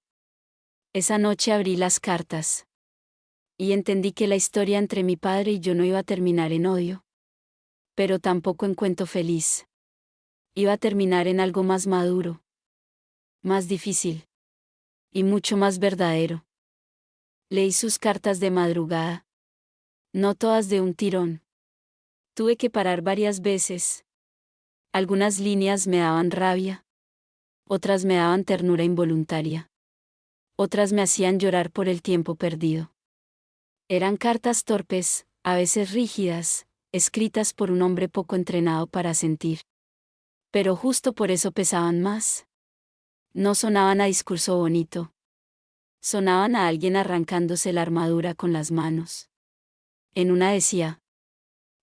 Esa noche abrí las cartas. Y entendí que la historia entre mi padre y yo no iba a terminar en odio. Pero tampoco en cuento feliz. Iba a terminar en algo más maduro. Más difícil. Y mucho más verdadero. Leí sus cartas de madrugada. No todas de un tirón. Tuve que parar varias veces. Algunas líneas me daban rabia. Otras me daban ternura involuntaria. Otras me hacían llorar por el tiempo perdido. Eran cartas torpes, a veces rígidas, escritas por un hombre poco entrenado para sentir. Pero justo por eso pesaban más. No sonaban a discurso bonito. Sonaban a alguien arrancándose la armadura con las manos. En una decía: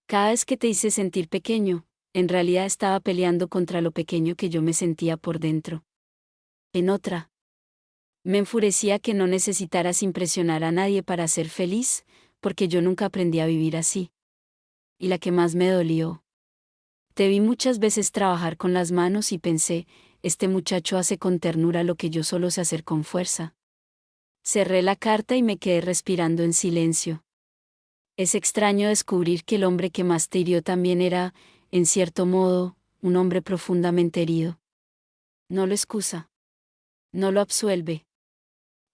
cada vez que te hice sentir pequeño, en realidad estaba peleando contra lo pequeño que yo me sentía por dentro. En otra: me enfurecía que no necesitaras impresionar a nadie para ser feliz, porque yo nunca aprendí a vivir así. Y la que más me dolió: te vi muchas veces trabajar con las manos y pensé, este muchacho hace con ternura lo que yo solo sé hacer con fuerza. Cerré la carta y me quedé respirando en silencio. Es extraño descubrir que el hombre que más te hirió también era, en cierto modo, un hombre profundamente herido. No lo excusa. No lo absuelve.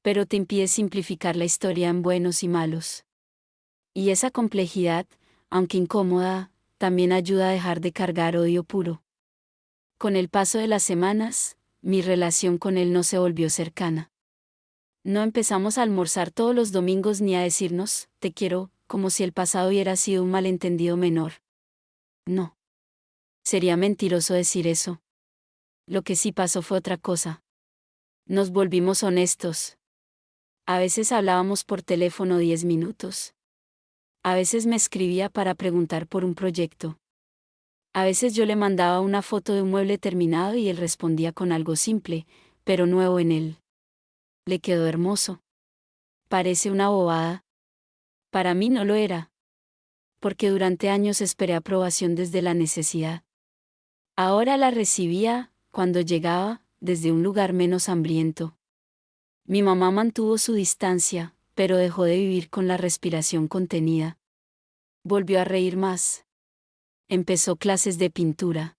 Pero te impide simplificar la historia en buenos y malos. Y esa complejidad, aunque incómoda, también ayuda a dejar de cargar odio puro. Con el paso de las semanas, mi relación con él no se volvió cercana. No empezamos a almorzar todos los domingos ni a decirnos, te quiero, como si el pasado hubiera sido un malentendido menor. No. Sería mentiroso decir eso. Lo que sí pasó fue otra cosa. Nos volvimos honestos. A veces hablábamos por teléfono 10 minutos. A veces me escribía para preguntar por un proyecto. A veces yo le mandaba una foto de un mueble terminado y él respondía con algo simple, pero nuevo en él. Le quedó hermoso. Parece una bobada. Para mí no lo era. Porque durante años esperé aprobación desde la necesidad. Ahora la recibía, cuando llegaba, desde un lugar menos hambriento. Mi mamá mantuvo su distancia, pero dejó de vivir con la respiración contenida. Volvió a reír más. Empezó clases de pintura.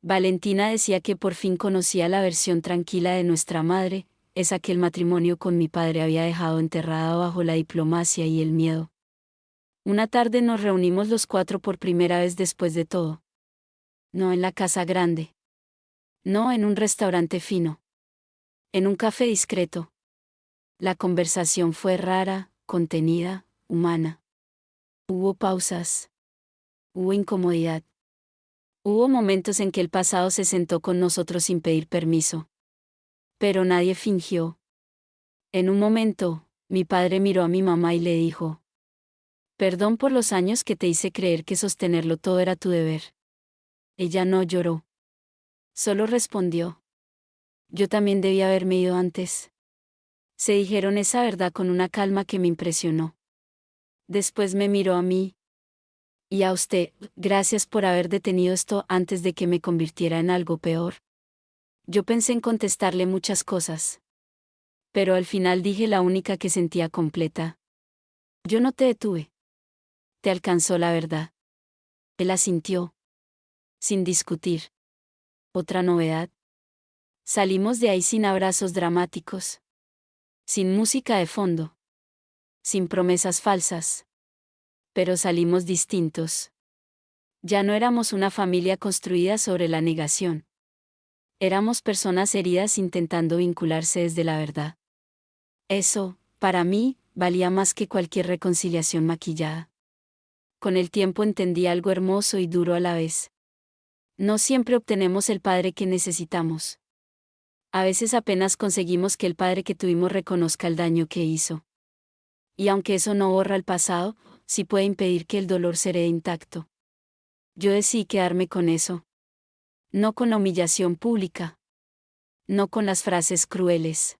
Valentina decía que por fin conocía la versión tranquila de nuestra madre, esa que el matrimonio con mi padre había dejado enterrada bajo la diplomacia y el miedo. Una tarde nos reunimos los cuatro por primera vez después de todo. No en la casa grande. No en un restaurante fino. En un café discreto. La conversación fue rara, contenida, humana. Hubo pausas. Hubo incomodidad. Hubo momentos en que el pasado se sentó con nosotros sin pedir permiso. Pero nadie fingió. En un momento, mi padre miró a mi mamá y le dijo: perdón por los años que te hice creer que sostenerlo todo era tu deber. Ella no lloró. Solo respondió: yo también debía haberme ido antes. Se dijeron esa verdad con una calma que me impresionó. Después me miró a mí. Y a usted, gracias por haber detenido esto antes de que me convirtiera en algo peor. Yo pensé en contestarle muchas cosas. Pero al final dije la única que sentía completa. Yo no te detuve. Te alcanzó la verdad. Él asintió. Sin discutir. Otra novedad. Salimos de ahí sin abrazos dramáticos. Sin música de fondo. Sin promesas falsas. pero salimos distintos. Ya no éramos una familia construida sobre la negación. Éramos personas heridas intentando vincularse desde la verdad. Eso, para mí, valía más que cualquier reconciliación maquillada. Con el tiempo entendí algo hermoso y duro a la vez. No siempre obtenemos el padre que necesitamos. A veces apenas conseguimos que el padre que tuvimos reconozca el daño que hizo. Y aunque eso no borra el pasado, sí puede impedir que el dolor se herede intacto. Yo decidí quedarme con eso. No con la humillación pública. No con las frases crueles.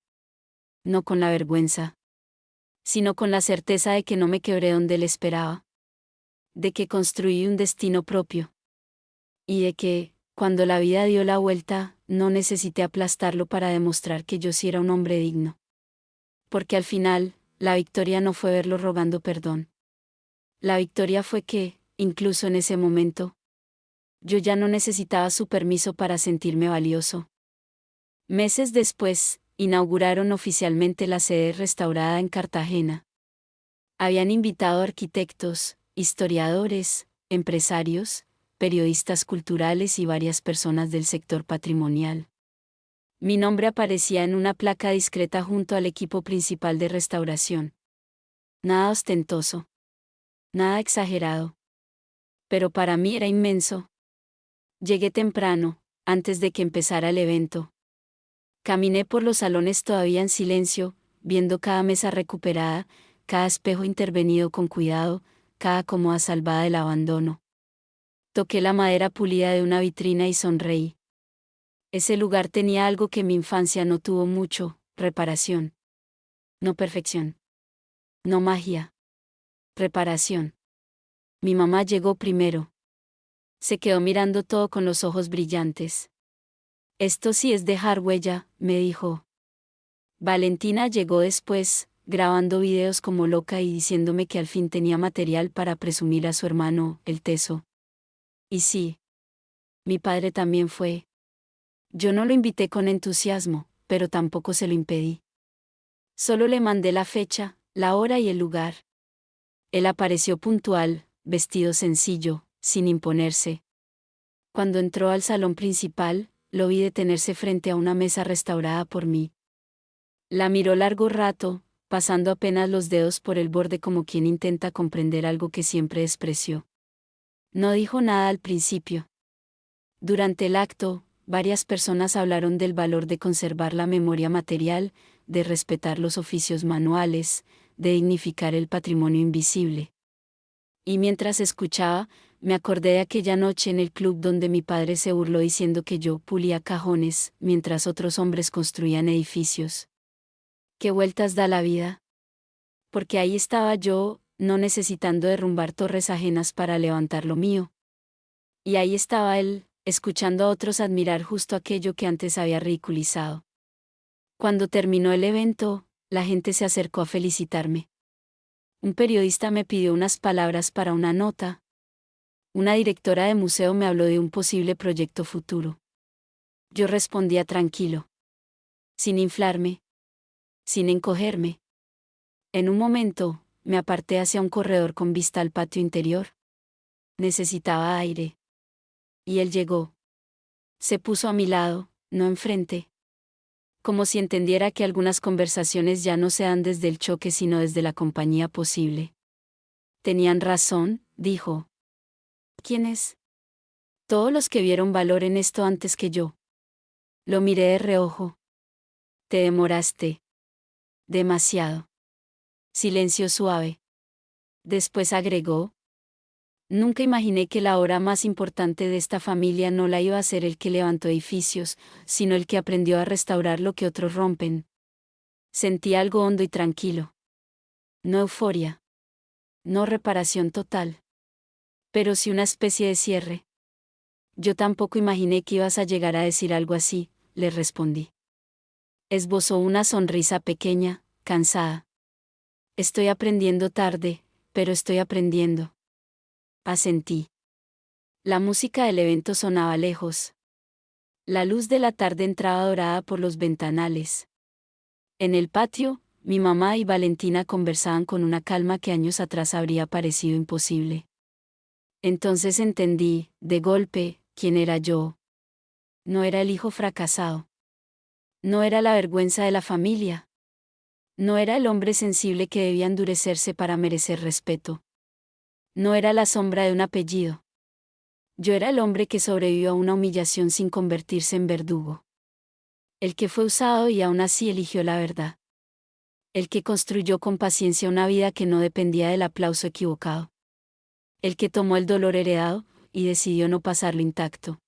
No con la vergüenza. Sino con la certeza de que no me quebré donde él esperaba. De que construí un destino propio. Y de que, cuando la vida dio la vuelta, no necesité aplastarlo para demostrar que yo sí era un hombre digno. Porque al final, la victoria no fue verlo rogando perdón. La victoria fue que, incluso en ese momento, yo ya no necesitaba su permiso para sentirme valioso. Meses después, inauguraron oficialmente la sede restaurada en Cartagena. Habían invitado arquitectos, historiadores, empresarios, periodistas culturales y varias personas del sector patrimonial. Mi nombre aparecía en una placa discreta junto al equipo principal de restauración. Nada ostentoso. Nada exagerado. Pero para mí era inmenso. Llegué temprano, antes de que empezara el evento. Caminé por los salones todavía en silencio, viendo cada mesa recuperada, cada espejo intervenido con cuidado, cada cómoda salvada del abandono. Toqué la madera pulida de una vitrina y sonreí. Ese lugar tenía algo que mi infancia no tuvo mucho: reparación. No perfección. No magia. Reparación. Mi mamá llegó primero. Se quedó mirando todo con los ojos brillantes. Esto sí es dejar huella, me dijo. Valentina llegó después, grabando videos como loca y diciéndome que al fin tenía material para presumir a su hermano, el teso. Y sí. Mi padre también fue. Yo no lo invité con entusiasmo, pero tampoco se lo impedí. Solo le mandé la fecha, la hora y el lugar. Él apareció puntual, vestido sencillo, sin imponerse. Cuando entró al salón principal, lo vi detenerse frente a una mesa restaurada por mí. La miró largo rato, pasando apenas los dedos por el borde como quien intenta comprender algo que siempre despreció. No dijo nada al principio. Durante el acto, varias personas hablaron del valor de conservar la memoria material, de respetar los oficios manuales, de dignificar el patrimonio invisible. Y mientras escuchaba, me acordé de aquella noche en el club donde mi padre se burló diciendo que yo pulía cajones, mientras otros hombres construían edificios. ¿Qué vueltas da la vida? Porque ahí estaba yo, no necesitando derrumbar torres ajenas para levantar lo mío. Y ahí estaba él, escuchando a otros admirar justo aquello que antes había ridiculizado. Cuando terminó el evento, la gente se acercó a felicitarme. Un periodista me pidió unas palabras para una nota. Una directora de museo me habló de un posible proyecto futuro. Yo respondía tranquilo. Sin inflarme. Sin encogerme. En un momento, me aparté hacia un corredor con vista al patio interior. Necesitaba aire. Y él llegó. Se puso a mi lado, no enfrente. Como si entendiera que algunas conversaciones ya no se dan desde el choque sino desde la compañía posible. Tenían razón, dijo. ¿Quién es? Todos los que vieron valor en esto antes que yo. Lo miré de reojo. Te demoraste. Demasiado. Silencio suave. Después agregó. Nunca imaginé que la obra más importante de esta familia no la iba a ser el que levantó edificios, sino el que aprendió a restaurar lo que otros rompen. Sentí algo hondo y tranquilo. No euforia. No reparación total. Pero sí una especie de cierre. Yo tampoco imaginé que ibas a llegar a decir algo así, le respondí. Esbozó una sonrisa pequeña, cansada. Estoy aprendiendo tarde, pero estoy aprendiendo. Asentí. La música del evento sonaba lejos. La luz de la tarde entraba dorada por los ventanales. En el patio, mi mamá y Valentina conversaban con una calma que años atrás habría parecido imposible. Entonces entendí, de golpe, quién era yo. No era el hijo fracasado. No era la vergüenza de la familia. No era el hombre sensible que debía endurecerse para merecer respeto. No era la sombra de un apellido. Yo era el hombre que sobrevivió a una humillación sin convertirse en verdugo. El que fue usado y aún así eligió la verdad. El que construyó con paciencia una vida que no dependía del aplauso equivocado. El que tomó el dolor heredado y decidió no pasarlo intacto.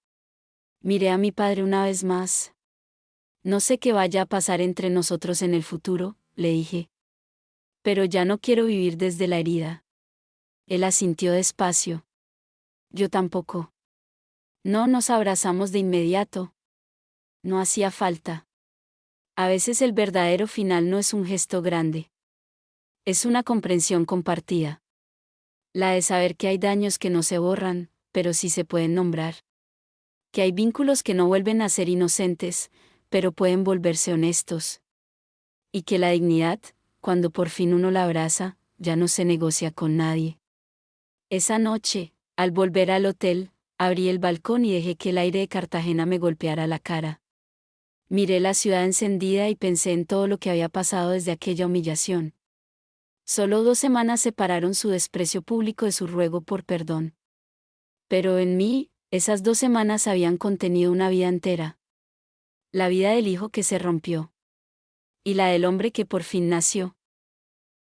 Miré a mi padre una vez más. No sé qué vaya a pasar entre nosotros en el futuro, le dije. Pero ya no quiero vivir desde la herida. Él asintió despacio. Yo tampoco. No nos abrazamos de inmediato. No hacía falta. A veces el verdadero final no es un gesto grande. Es una comprensión compartida. La de saber que hay daños que no se borran, pero sí se pueden nombrar. Que hay vínculos que no vuelven a ser inocentes, pero pueden volverse honestos. Y que la dignidad, cuando por fin uno la abraza, ya no se negocia con nadie. Esa noche, al volver al hotel, abrí el balcón y dejé que el aire de Cartagena me golpeara la cara. Miré la ciudad encendida y pensé en todo lo que había pasado desde aquella humillación. Solo 2 semanas separaron su desprecio público de su ruego por perdón. Pero en mí, esas 2 semanas habían contenido una vida entera. La vida del hijo que se rompió. Y la del hombre que por fin nació.